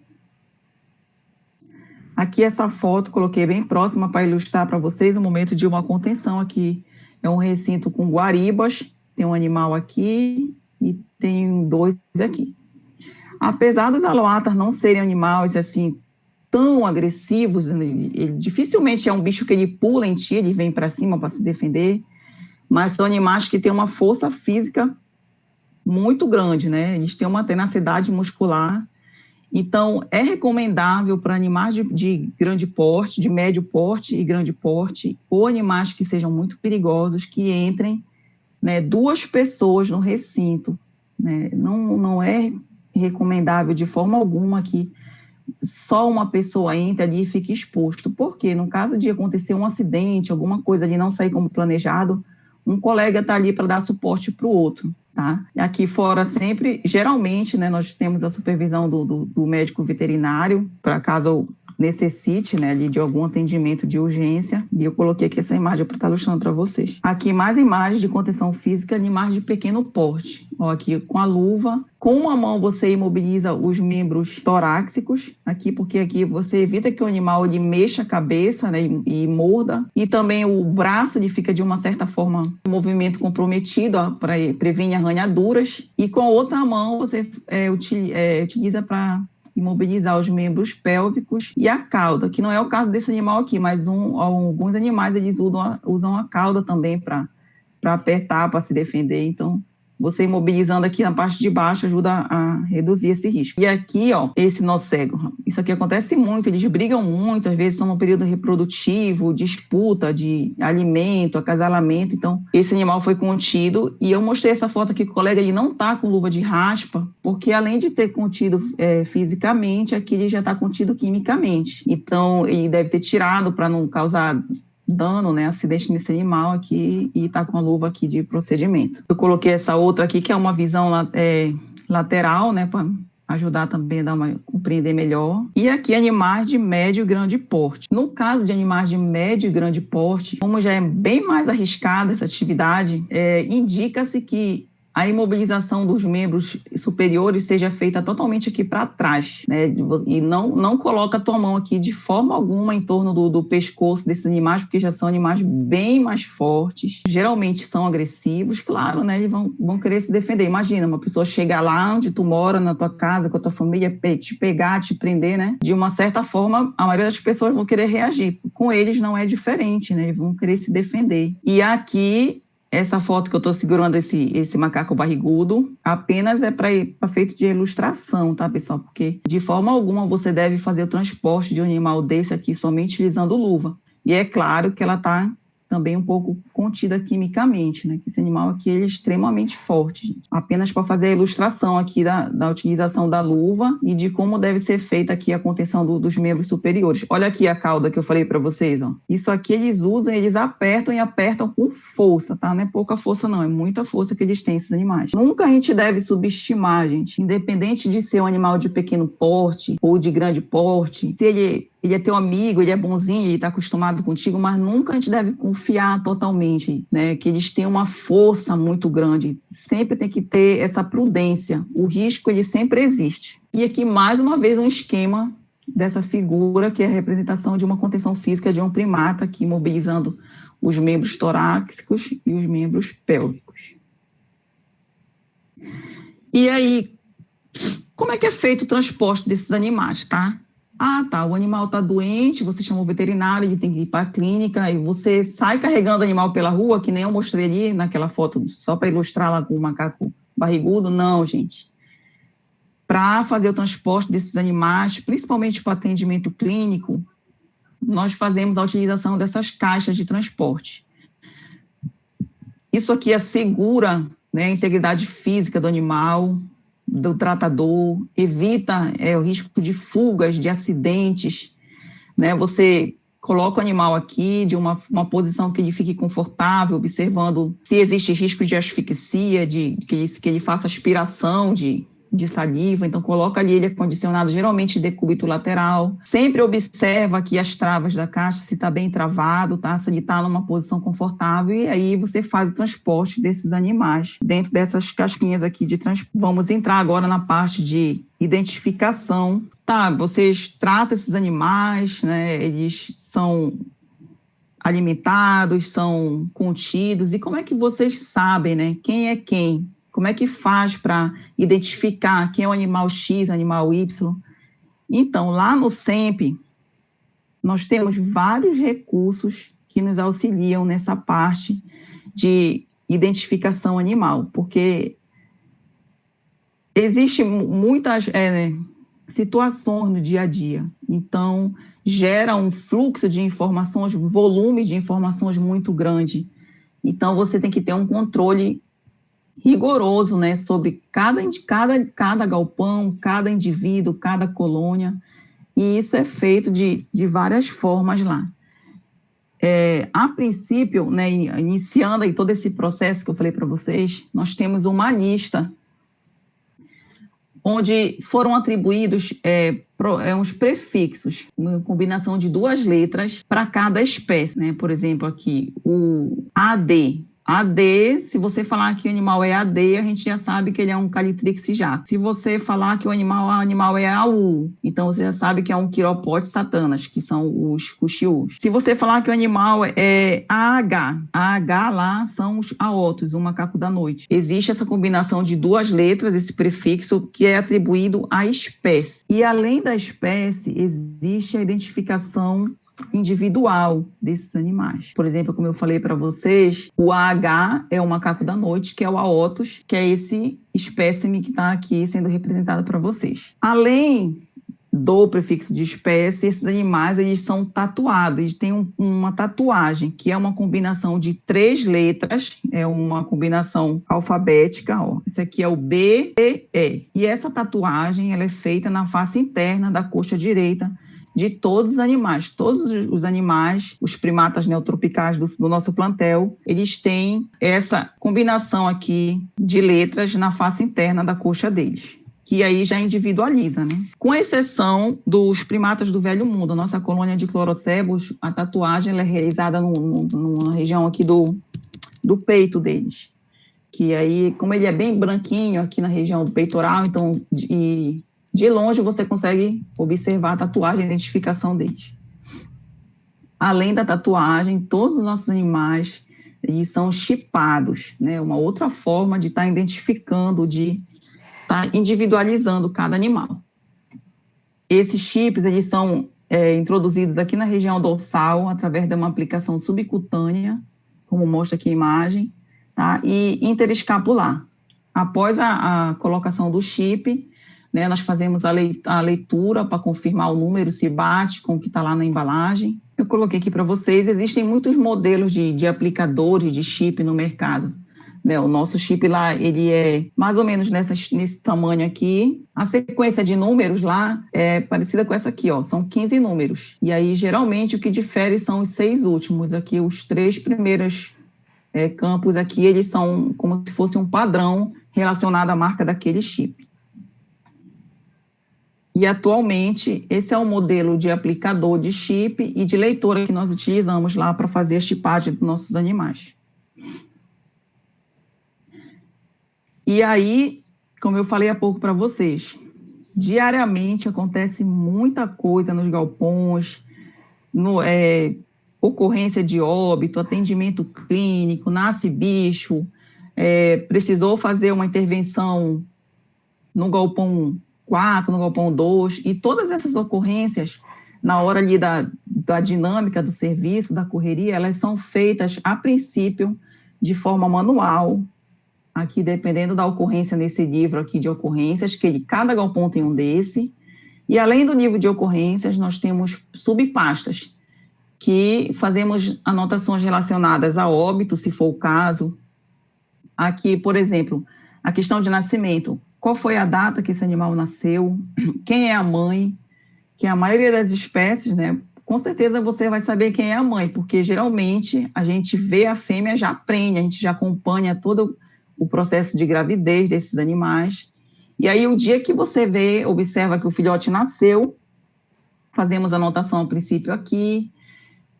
Aqui essa foto coloquei bem próxima para ilustrar para vocês o momento de uma contenção. Aqui é um recinto com guaribas, tem um animal aqui e tem dois aqui. Apesar dos aloatas não serem animais assim tão agressivos, ele dificilmente é um bicho que ele pula em ti, ele vem para cima para se defender, mas são animais que têm uma força física muito grande, né? Eles têm uma tenacidade muscular. Então, é recomendável para animais de grande porte, de médio porte e grande porte, ou animais que sejam muito perigosos, que entrem, né, 2 pessoas no recinto, né? Não é recomendável de forma alguma que só uma pessoa entre ali e fique exposto. Por quê? No caso de acontecer um acidente, alguma coisa ali não sair como planejado, um colega está ali para dar suporte para o outro, tá? Aqui fora sempre, geralmente, né, nós temos a supervisão do médico veterinário, para caso necessite, né, de algum atendimento de urgência, e eu coloquei aqui essa imagem para estar ilustrando para vocês. Aqui mais imagens de contenção física, animais de pequeno porte. Ó, aqui com a luva, com uma mão você imobiliza os membros torácicos, aqui porque aqui você evita que o animal ele mexa a cabeça, né, e morda, e também o braço ele fica de uma certa forma um movimento comprometido, para prevenir arranhaduras, e com a outra mão você utiliza para imobilizar os membros pélvicos e a cauda, que não é o caso desse animal aqui, mas alguns animais eles usam a cauda também para apertar, para se defender. Então, você imobilizando aqui na parte de baixo ajuda a reduzir esse risco. E aqui, ó, esse nó cego, isso aqui acontece muito, eles brigam muito, às vezes estão no período reprodutivo, disputa de alimento, acasalamento, então esse animal foi contido, e eu mostrei essa foto aqui com o colega, ele não tá com luva de raspa, porque além de ter contido fisicamente, aqui ele já está contido quimicamente, então ele deve ter tirado para não causar dano, né, acidente nesse animal aqui, e tá com a luva aqui de procedimento. Eu coloquei essa outra aqui, que é uma visão lateral, né, ajudar também a compreender melhor. E aqui animais de médio e grande porte. No caso de animais de médio e grande porte, como já é bem mais arriscada essa atividade, indica-se que a imobilização dos membros superiores seja feita totalmente aqui para trás, né? E não coloca a tua mão aqui de forma alguma em torno do pescoço desses animais, porque já são animais bem mais fortes, geralmente são agressivos, claro, né? Eles vão querer se defender. Imagina, uma pessoa chegar lá onde tu mora, na tua casa, com a tua família, te pegar, te prender, né? De uma certa forma, a maioria das pessoas vão querer reagir. Com eles não é diferente, né? Eles vão querer se defender. E aqui, essa foto que eu estou segurando, esse macaco barrigudo, apenas é para efeito de ilustração, tá, pessoal? Porque de forma alguma você deve fazer o transporte de um animal desse aqui somente utilizando luva. E é claro que ela está também um pouco contida quimicamente, né? Que esse animal aqui ele é extremamente forte, gente. Apenas para fazer a ilustração aqui da utilização da luva e de como deve ser feita aqui a contenção dos membros superiores. Olha aqui a cauda que eu falei para vocês, ó. Isso aqui eles usam, eles apertam e apertam com força, tá? Não é pouca força não, é muita força que eles têm, esses animais. Nunca a gente deve subestimar, gente, independente de ser um animal de pequeno porte ou de grande porte, se ele é teu amigo, ele é bonzinho, ele está acostumado contigo, mas nunca a gente deve confiar totalmente, né? Que eles têm uma força muito grande. Sempre tem que ter essa prudência. O risco, ele sempre existe. E aqui, mais uma vez, um esquema dessa figura, que é a representação de uma contenção física de um primata, aqui mobilizando os membros torácicos e os membros pélvicos. E aí, como é que é feito o transporte desses animais, tá? Ah, tá, o animal está doente, você chama o veterinário, ele tem que ir para a clínica, e você sai carregando o animal pela rua, que nem eu mostrei ali naquela foto, só para ilustrar lá com o macaco barrigudo. Não, gente. Para fazer o transporte desses animais, principalmente para atendimento clínico, nós fazemos a utilização dessas caixas de transporte. Isso aqui assegura, né, a integridade física do animal, do tratador, evita o risco de fugas, de acidentes, né? Você coloca o animal aqui de uma posição que ele fique confortável, observando se existe risco de asfixia, que ele faça aspiração de saliva, então coloca ali ele acondicionado, geralmente de decúbito lateral. Sempre observa aqui as travas da caixa, se está bem travado, tá? Se ele está numa posição confortável, e aí você faz o transporte desses animais dentro dessas caixinhas aqui de transporte. Vamos entrar agora na parte de identificação. Tá, vocês tratam esses animais, né? Eles são alimentados, são contidos, e como é que vocês sabem, né? Quem é quem? Como é que faz para identificar quem é o animal X, animal Y? Então, lá no SEMP, nós temos vários recursos que nos auxiliam nessa parte de identificação animal, porque existem muitas situações no dia a dia. Então, gera um fluxo de informações, volume de informações muito grande. Então, você tem que ter um controle rigoroso, né, sobre cada galpão, cada indivíduo, cada colônia, e isso é feito de várias formas lá. A princípio, né, iniciando aí todo esse processo que eu falei para vocês, nós temos uma lista onde foram atribuídos uns prefixos, uma combinação de 2 letras para cada espécie, né? Por exemplo, aqui, o AD. AD, se você falar que o animal é AD, a gente já sabe que ele é um Calitrix jato. Se você falar que o animal é AU, então você já sabe que é um Quiropotes satanas, que são os cuxiús. Se você falar que o animal é AH lá são os aotos, o macaco da noite. Existe essa combinação de 2 letras, esse prefixo, que é atribuído à espécie. E além da espécie, existe a identificação individual desses animais. Por exemplo, como eu falei para vocês, o AH é o macaco da noite, que é o Aotus, que é esse espécime que está aqui sendo representado para vocês. Além do prefixo de espécie, esses animais eles são tatuados, eles têm uma tatuagem, que é uma combinação de 3 letras, é uma combinação alfabética, ó. Esse aqui é o B, T, E. E essa tatuagem ela é feita na face interna da coxa direita de todos os animais, os primatas neotropicais do nosso plantel, eles têm essa combinação aqui de letras na face interna da coxa deles. que aí já individualiza, né? Com exceção dos primatas do Velho Mundo, a nossa colônia de clorocebos, a tatuagem ela é realizada numa região aqui do peito deles, que aí, como ele é bem branquinho aqui na região do peitoral, então, de longe você consegue observar a tatuagem, a identificação deles. Além da tatuagem, todos os nossos animais, eles são chipados, né? Uma outra forma de estar identificando, de estar individualizando cada animal. Esses chips, eles são introduzidos aqui na região dorsal, através de uma aplicação subcutânea, como mostra aqui a imagem, tá? E interescapular. Após a colocação do chip, né, nós fazemos a leitura para confirmar o número, se bate com o que está lá na embalagem. Eu coloquei aqui para vocês, existem muitos modelos de aplicadores de chip no mercado. Né, o nosso chip lá, ele é mais ou menos nesse tamanho aqui. A sequência de números lá é parecida com essa aqui, ó, são 15 números. E aí, geralmente, o que difere são os 6 últimos. Aqui, os 3 primeiros campos aqui, eles são como se fosse um padrão relacionado à marca daquele chip. E, atualmente, esse é o modelo de aplicador de chip e de leitora que nós utilizamos lá para fazer a chipagem dos nossos animais. E aí, como eu falei há pouco para vocês, diariamente acontece muita coisa nos galpões, ocorrência de óbito, atendimento clínico, nasce bicho, precisou fazer uma intervenção no galpão 4, no galpão 2, e todas essas ocorrências, na hora ali da dinâmica do serviço, da correria, elas são feitas, a princípio, de forma manual, aqui dependendo da ocorrência nesse livro aqui de ocorrências, que cada galpão tem um desse, e além do nível de ocorrências, nós temos subpastas, que fazemos anotações relacionadas a óbito, se for o caso. Aqui, por exemplo, a questão de nascimento, qual foi a data que esse animal nasceu, quem é a mãe, que a maioria das espécies, né, com certeza você vai saber quem é a mãe, porque geralmente a gente vê a fêmea já prenhe, a gente já acompanha todo o processo de gravidez desses animais, e aí o dia que você observa que o filhote nasceu, fazemos a anotação a princípio aqui,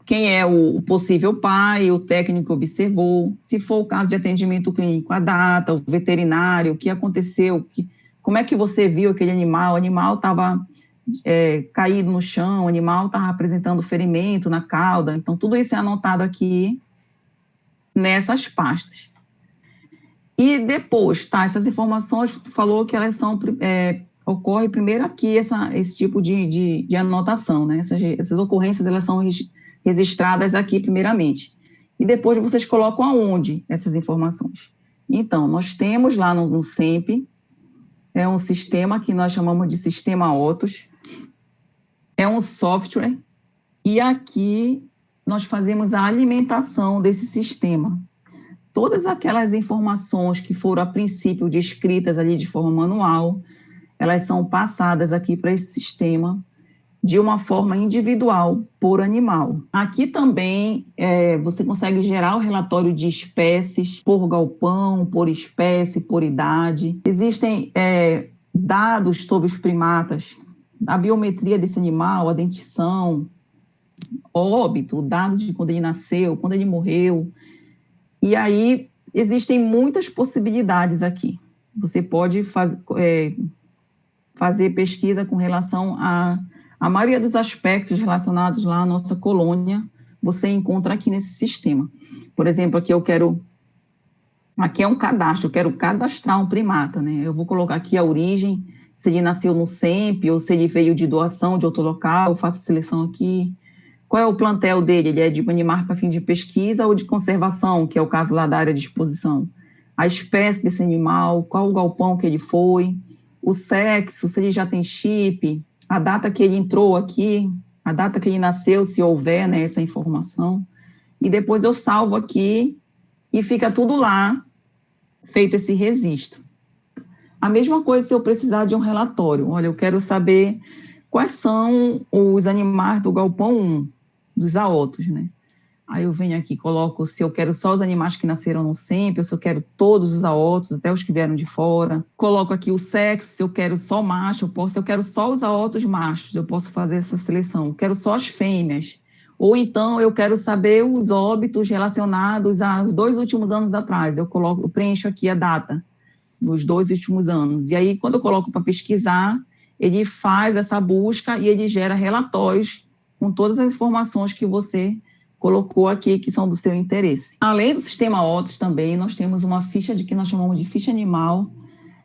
quem é o possível pai, o técnico que observou, se for o caso de atendimento clínico, a data, o veterinário, o que aconteceu, como é que você viu aquele animal, o animal estava caído no chão, o animal estava apresentando ferimento na cauda, então tudo isso é anotado aqui nessas pastas. E depois, tá, essas informações, tu falou que elas ocorre primeiro aqui esse tipo de anotação, né, essas ocorrências, elas são registradas aqui primeiramente. E depois vocês colocam aonde essas informações? Então, nós temos lá no SEMP, é um sistema que nós chamamos de Sistema Otos, é um software, e aqui nós fazemos a alimentação desse sistema. Todas aquelas informações que foram, a princípio, descritas ali de forma manual, elas são passadas aqui para esse sistema, de uma forma individual, por animal. Aqui também você consegue gerar o relatório de espécies, por galpão, por espécie, por idade. Existem dados sobre os primatas, a biometria desse animal, a dentição, óbito, dados de quando ele nasceu, quando ele morreu. E aí existem muitas possibilidades aqui. Você pode fazer pesquisa com relação a maioria dos aspectos relacionados lá à nossa colônia, você encontra aqui nesse sistema. Por exemplo, aqui aqui é um cadastro, eu quero cadastrar um primata, né? Eu vou colocar aqui a origem, se ele nasceu no SEMP, ou se ele veio de doação de outro local, eu faço a seleção aqui. Qual é o plantel dele? Ele é de animar para fim de pesquisa ou de conservação, que é o caso lá da área de exposição? A espécie desse animal, qual o galpão que ele foi, o sexo, se ele já tem chip, a data que ele entrou aqui, a data que ele nasceu, se houver, né, essa informação, e depois eu salvo aqui e fica tudo lá, feito esse registro. A mesma coisa se eu precisar de um relatório. Olha, eu quero saber quais são os animais do galpão 1, dos aotos, né? Aí eu venho aqui, coloco se eu quero só os animais que nasceram no SEMP, ou se eu quero todos os aotos, até os que vieram de fora. Coloco aqui o sexo, se eu quero só macho, se eu quero só os aotos machos, eu posso fazer essa seleção. Eu quero só as fêmeas. Ou então eu quero saber os óbitos relacionados aos 2 últimos anos atrás. Eu preencho aqui a data dos 2 últimos anos. E aí, quando eu coloco para pesquisar, ele faz essa busca e ele gera relatórios com todas as informações que você colocou aqui, que são do seu interesse. Além do sistema OTOS também, nós temos uma ficha que nós chamamos de ficha animal.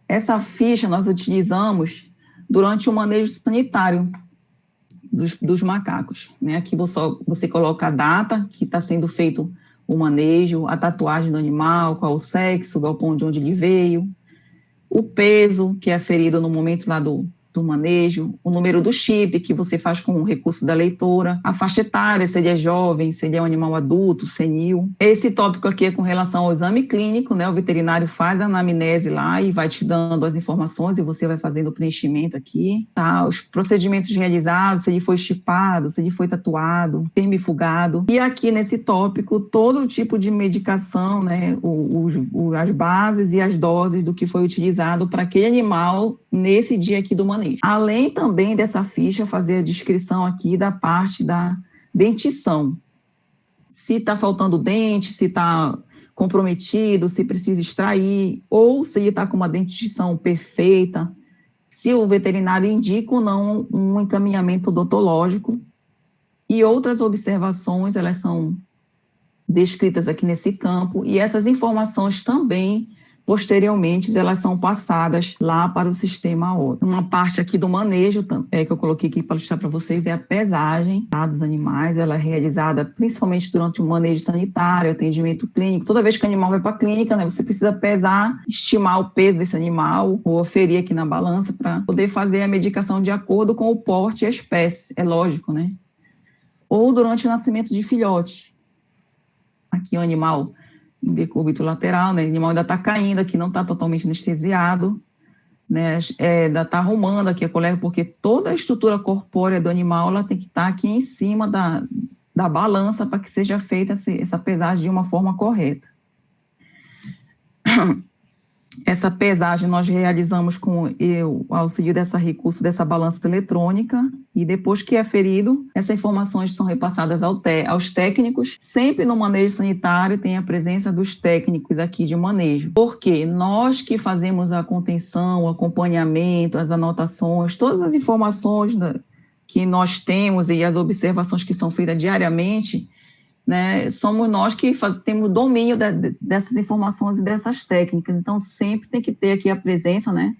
Essa ficha nós utilizamos durante o manejo sanitário dos macacos, né? Aqui você coloca a data que está sendo feito o manejo, a tatuagem do animal, qual o sexo, o galpão de onde ele veio, o peso que é aferido no momento lá do manejo, o número do chip que você faz com o recurso da leitora, a faixa etária, se ele é jovem, se ele é um animal adulto, senil. Esse tópico aqui é com relação ao exame clínico, né? O veterinário faz a anamnese lá e vai te dando as informações e você vai fazendo o preenchimento aqui, tá? Os procedimentos realizados, se ele foi chipado, se ele foi tatuado, termifugado. E aqui nesse tópico, todo tipo de medicação, né? As bases e as doses do que foi utilizado para aquele animal nesse dia aqui do manejo. Além também dessa ficha, fazer a descrição aqui da parte da dentição. Se está faltando dente, se está comprometido, se precisa extrair, ou se ele está com uma dentição perfeita, se o veterinário indica ou não um encaminhamento odontológico. E outras observações, elas são descritas aqui nesse campo, e essas informações também posteriormente, elas são passadas lá para o sistema OTO. Uma parte aqui do manejo, que eu coloquei aqui para mostrar para vocês, é a pesagem, tá, dos animais. Ela é realizada principalmente durante o manejo sanitário, atendimento clínico. Toda vez que o animal vai para a clínica, né, você precisa pesar, estimar o peso desse animal, ou aferir aqui na balança, para poder fazer a medicação de acordo com o porte e a espécie. É lógico, né? Ou durante o nascimento de filhotes. Aqui o animal em decúbito lateral, né? O animal ainda está caindo aqui, não está totalmente anestesiado, né? Ainda está arrumando aqui a colega, porque toda a estrutura corpórea do animal, ela tem que estar aqui em cima da balança para que seja feita essa pesagem de uma forma correta. Essa pesagem nós realizamos com o auxílio recurso dessa balança eletrônica, e depois que é ferido, essas informações são repassadas aos técnicos. Sempre no manejo sanitário tem a presença dos técnicos aqui de manejo, porque nós que fazemos a contenção, o acompanhamento, as anotações, todas as informações que nós temos e as observações que são feitas diariamente, né, somos nós que temos domínio dessas informações e dessas técnicas. Então, sempre tem que ter aqui a presença, né,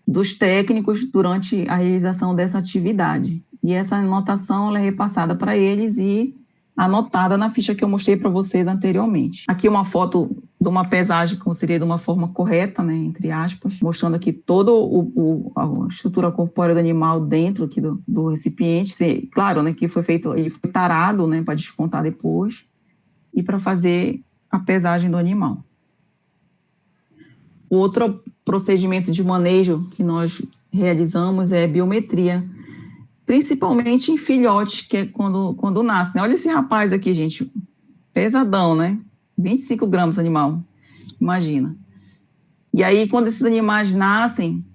dos técnicos durante a realização dessa atividade. E essa anotação ela é repassada para eles e anotada na ficha que eu mostrei para vocês anteriormente. Aqui uma foto de uma pesagem que seria de uma forma correta, né, entre aspas, mostrando aqui toda a estrutura corpórea do animal dentro aqui do recipiente. Claro, né, que foi feito, ele foi tarado, né, para descontar depois e para fazer a pesagem do animal. O outro procedimento de manejo que nós realizamos é biometria, principalmente em filhotes, que é quando nasce, né? Olha esse rapaz aqui, gente, pesadão, né? 25 gramas animal, imagina. E aí, quando esses animais nascem,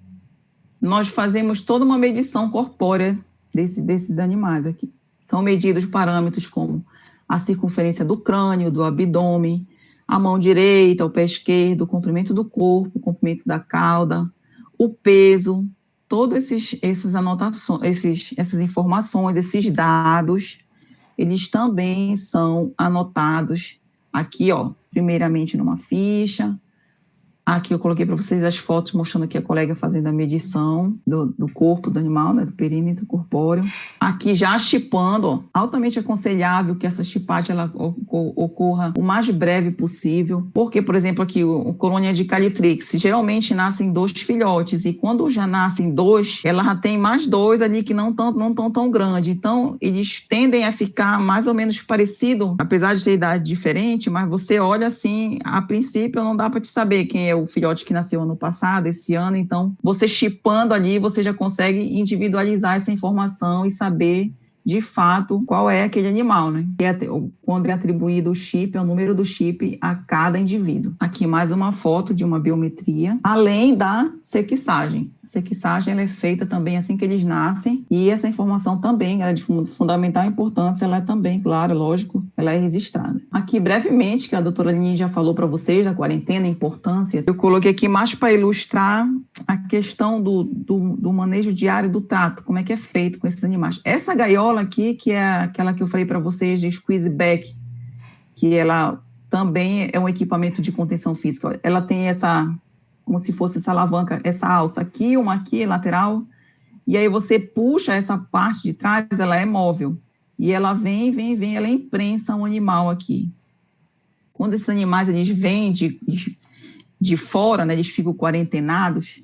nós fazemos toda uma medição corpórea desses animais aqui. São medidos parâmetros como a circunferência do crânio, do abdômen, a mão direita, o pé esquerdo, o comprimento do corpo, o comprimento da cauda, o peso. Todas essas anotações, essas informações, esses dados, eles também são anotados aqui, ó, primeiramente numa ficha. Aqui eu coloquei para vocês as fotos mostrando aqui a colega fazendo a medição do corpo do animal, né, do perímetro corpóreo. Aqui já chipando, ó, altamente aconselhável que essa chipagem ela ocorra o mais breve possível, porque, por exemplo, aqui o colônia de Calitrix, geralmente nascem 2 filhotes, e quando já nascem 2, ela já tem mais 2 ali que não estão tão grandes. Então, eles tendem a ficar mais ou menos parecido, apesar de ter idade diferente, mas você olha assim, a princípio não dá para te saber quem é o filhote que nasceu ano passado, esse ano. Então, você chipando ali, você já consegue individualizar essa informação e saber de fato, qual é aquele animal, né? Quando é atribuído o chip, é o número do chip a cada indivíduo. Aqui mais uma foto de uma biometria, além da sequissagem. A sequissagem ela é feita também assim que eles nascem, e essa informação também é de fundamental importância, ela é também, claro, lógico, ela é registrada. Aqui, brevemente, que a doutora Aline já falou para vocês da quarentena, a importância, eu coloquei aqui mais para ilustrar a questão do manejo diário do trato, como é que é feito com esses animais. Essa gaiola aqui, que é aquela que eu falei para vocês de squeeze back, que ela também é um equipamento de contenção física. Ela tem essa, como se fosse essa alavanca, essa alça aqui, uma aqui, lateral, e aí você puxa essa parte de trás, ela é móvel, e ela vem, ela imprensa um animal aqui. Quando esses animais, eles vêm de fora, né, eles ficam quarentenados,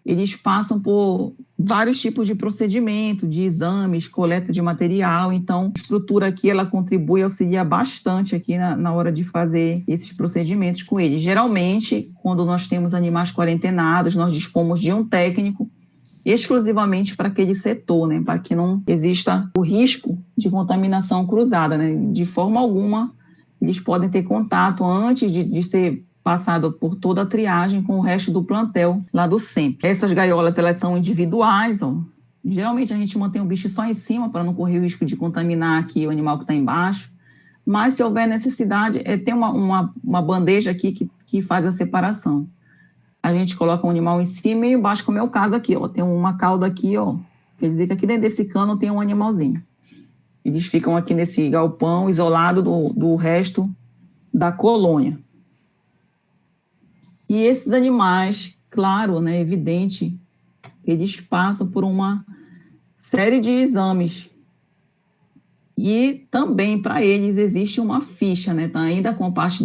eles passam por vários tipos de procedimento, de exames, coleta de material. Então, a estrutura aqui, ela contribui, auxilia bastante aqui na hora de fazer esses procedimentos com eles. Geralmente, quando nós temos animais quarentenados, nós dispomos de um técnico exclusivamente para aquele setor, né, para que não exista o risco de contaminação cruzada, né. De forma alguma, eles podem ter contato antes de ser passado por toda a triagem com o resto do plantel lá do SEMP. Essas gaiolas, elas são individuais, ó. Geralmente a gente mantém o bicho só em cima para não correr o risco de contaminar aqui o animal que está embaixo, mas se houver necessidade, tem uma bandeja aqui que faz a separação. A gente coloca um animal em cima e embaixo, como é o caso aqui, ó, tem uma cauda aqui, ó, quer dizer que aqui dentro desse cano tem um animalzinho. Eles ficam aqui nesse galpão isolado do resto da colônia. E esses animais, claro, né, evidente, eles passam por uma série de exames. E também para eles existe uma ficha, né, tá ainda com a parte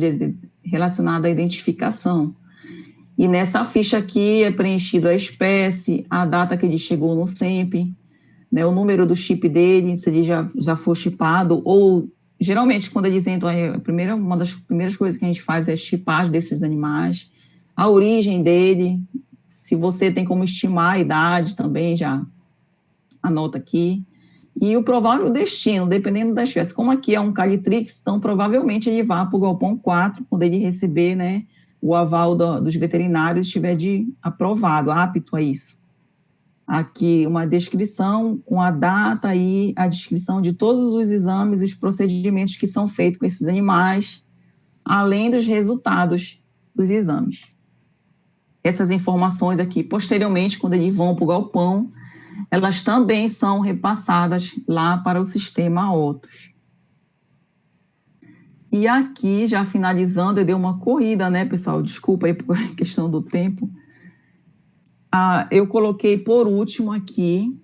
relacionada à identificação. E nessa ficha aqui é preenchido a espécie, a data que ele chegou no SEMP, né, o número do chip dele, se ele já for chipado, ou geralmente quando eles entram, uma das primeiras coisas que a gente faz é chipar desses animais, a origem dele, se você tem como estimar a idade também, já anota aqui, e o provável destino, dependendo da espécie. Como aqui é um Calitrix, então provavelmente ele vai para o galpão 4, quando ele receber, né, o aval dos veterinários, estiver aprovado, apto a isso. Aqui uma descrição com a data e a descrição de todos os exames e os procedimentos que são feitos com esses animais, além dos resultados dos exames. Essas informações aqui, posteriormente, quando eles vão para o galpão, elas também são repassadas lá para o sistema OTOS. E aqui, já finalizando, eu dei uma corrida, né, pessoal? Desculpa aí por questão do tempo. Eu coloquei por último aqui,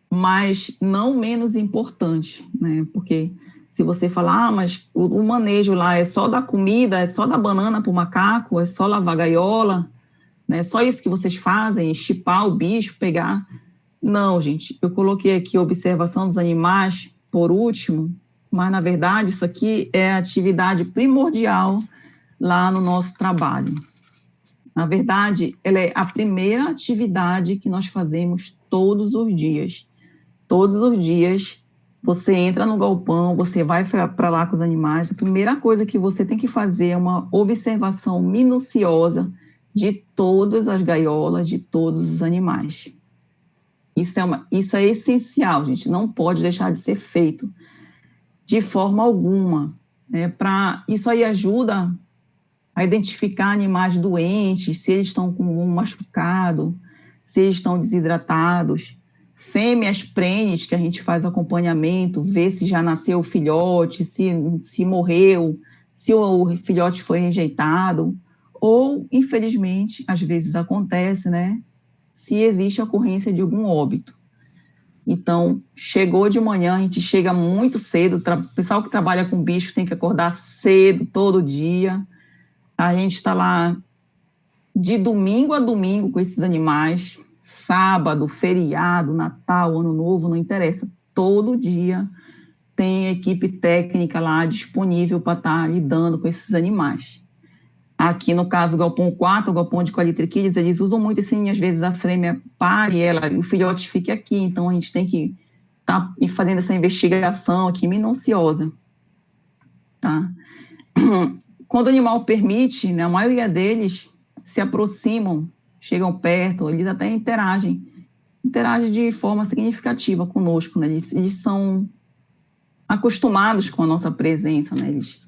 mas não menos importante, né? Porque se você falar, mas o manejo lá é só da comida, é só da banana para o macaco, é só lavar gaiola, né? Só isso que vocês fazem, chipar o bicho, pegar. Não, gente, eu coloquei aqui a observação dos animais por último, mas na verdade isso aqui é a atividade primordial lá no nosso trabalho. Na verdade, ela é a primeira atividade que nós fazemos todos os dias. Todos os dias, você entra no galpão, você vai para lá com os animais, a primeira coisa que você tem que fazer é uma observação minuciosa de todas as gaiolas, de todos os animais. Isso é essencial, gente, não pode deixar de ser feito de forma alguma. Isso aí ajuda a identificar animais doentes, se eles estão com um machucado, se eles estão desidratados. Fêmeas prenhes, que a gente faz acompanhamento, ver se já nasceu o filhote, se morreu, se o filhote foi rejeitado, ou, infelizmente, às vezes acontece, né, se existe a ocorrência de algum óbito. Então, chegou de manhã, a gente chega muito cedo, o pessoal que trabalha com bicho tem que acordar cedo, todo dia. A gente está lá de domingo a domingo com esses animais, sábado, feriado, Natal, Ano Novo, não interessa. Todo dia tem equipe técnica lá disponível para estar lidando com esses animais. Aqui, no caso, o galpão 4, o galpão de qualitriquídeos, eles usam muito assim, às vezes a fêmea pare ela, o filhote fica aqui, então a gente tem que está fazendo essa investigação aqui minuciosa, tá? Quando o animal permite, né, a maioria deles se aproximam, chegam perto, eles até interagem de forma significativa conosco, né? Eles são acostumados com a nossa presença, né? Eles,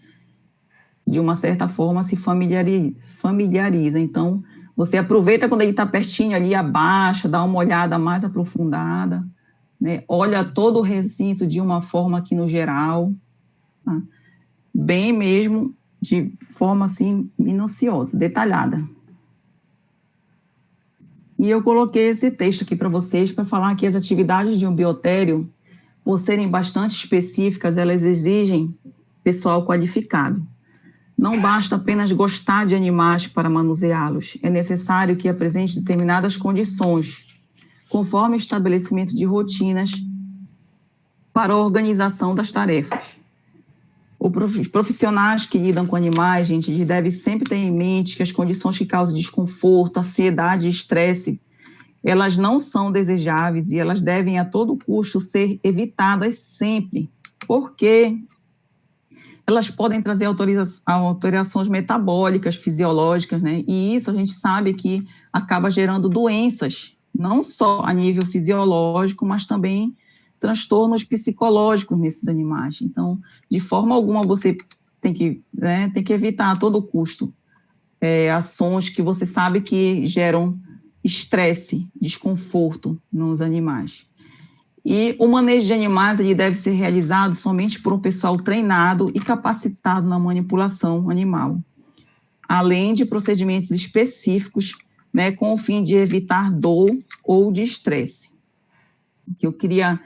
de uma certa forma, se familiariza. Então, você aproveita quando ele está pertinho ali, abaixa, dá uma olhada mais aprofundada, né? Olha todo o recinto de uma forma aqui no geral, tá? Bem mesmo, de forma assim, minuciosa, detalhada. E eu coloquei esse texto aqui para vocês, para falar que as atividades de um biotério, por serem bastante específicas, elas exigem pessoal qualificado. Não basta apenas gostar de animais para manuseá-los, é necessário que apresente determinadas condições, conforme o estabelecimento de rotinas para a organização das tarefas. Os profissionais que lidam com animais, gente, eles devem sempre ter em mente que as condições que causam desconforto, ansiedade e estresse, elas não são desejáveis e elas devem a todo custo ser evitadas sempre, porque elas podem trazer alterações metabólicas, fisiológicas, né? E isso a gente sabe que acaba gerando doenças, não só a nível fisiológico, mas também transtornos psicológicos nesses animais. Então, de forma alguma, você tem que evitar a todo custo ações que você sabe que geram estresse, desconforto nos animais. E o manejo de animais ele deve ser realizado somente por um pessoal treinado e capacitado na manipulação animal, além de procedimentos específicos, né, com o fim de evitar dor ou de estresse. Que eu queria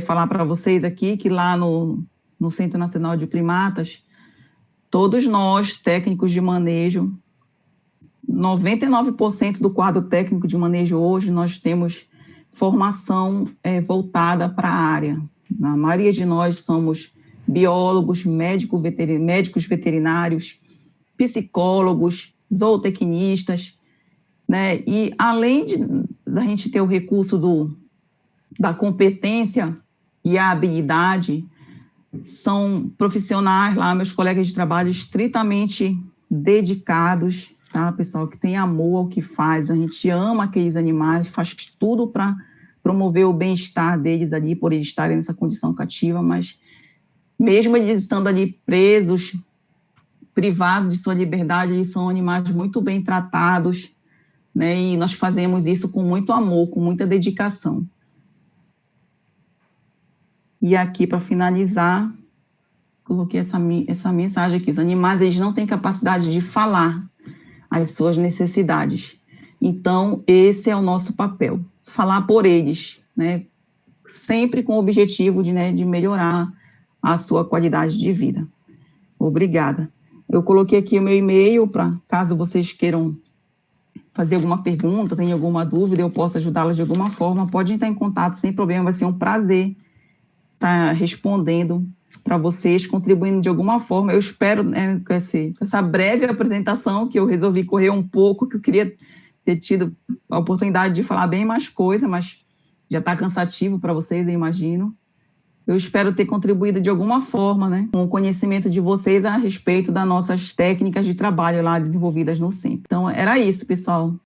falar para vocês aqui que lá no Centro Nacional de Primatas, todos nós, técnicos de manejo, 99% do quadro técnico de manejo hoje, nós temos formação voltada para a área. A maioria de nós somos biólogos, médicos veterinários, psicólogos, zootecnistas, né? E além da gente ter o recurso da competência e a habilidade, são profissionais lá, meus colegas de trabalho, estritamente dedicados, tá, pessoal, que tem amor ao que faz, a gente ama aqueles animais, faz tudo para promover o bem-estar deles ali, por eles estarem nessa condição cativa, mas mesmo eles estando ali presos, privados de sua liberdade, eles são animais muito bem tratados, né, e nós fazemos isso com muito amor, com muita dedicação. E aqui, para finalizar, coloquei essa mensagem aqui. Os animais, eles não têm capacidade de falar as suas necessidades. Então, esse é o nosso papel. Falar por eles, né? Sempre com o objetivo de melhorar a sua qualidade de vida. Obrigada. Eu coloquei aqui o meu e-mail, para caso vocês queiram fazer alguma pergunta, tenham alguma dúvida, eu posso ajudá-los de alguma forma, podem entrar em contato sem problema, vai ser um prazer estar respondendo para vocês, contribuindo de alguma forma. Eu espero, né, com essa breve apresentação, que eu resolvi correr um pouco, que eu queria ter tido a oportunidade de falar bem mais coisa, mas já está cansativo para vocês, eu imagino. Eu espero ter contribuído de alguma forma, né, com o conhecimento de vocês a respeito das nossas técnicas de trabalho lá desenvolvidas no CENP. Então, era isso, pessoal.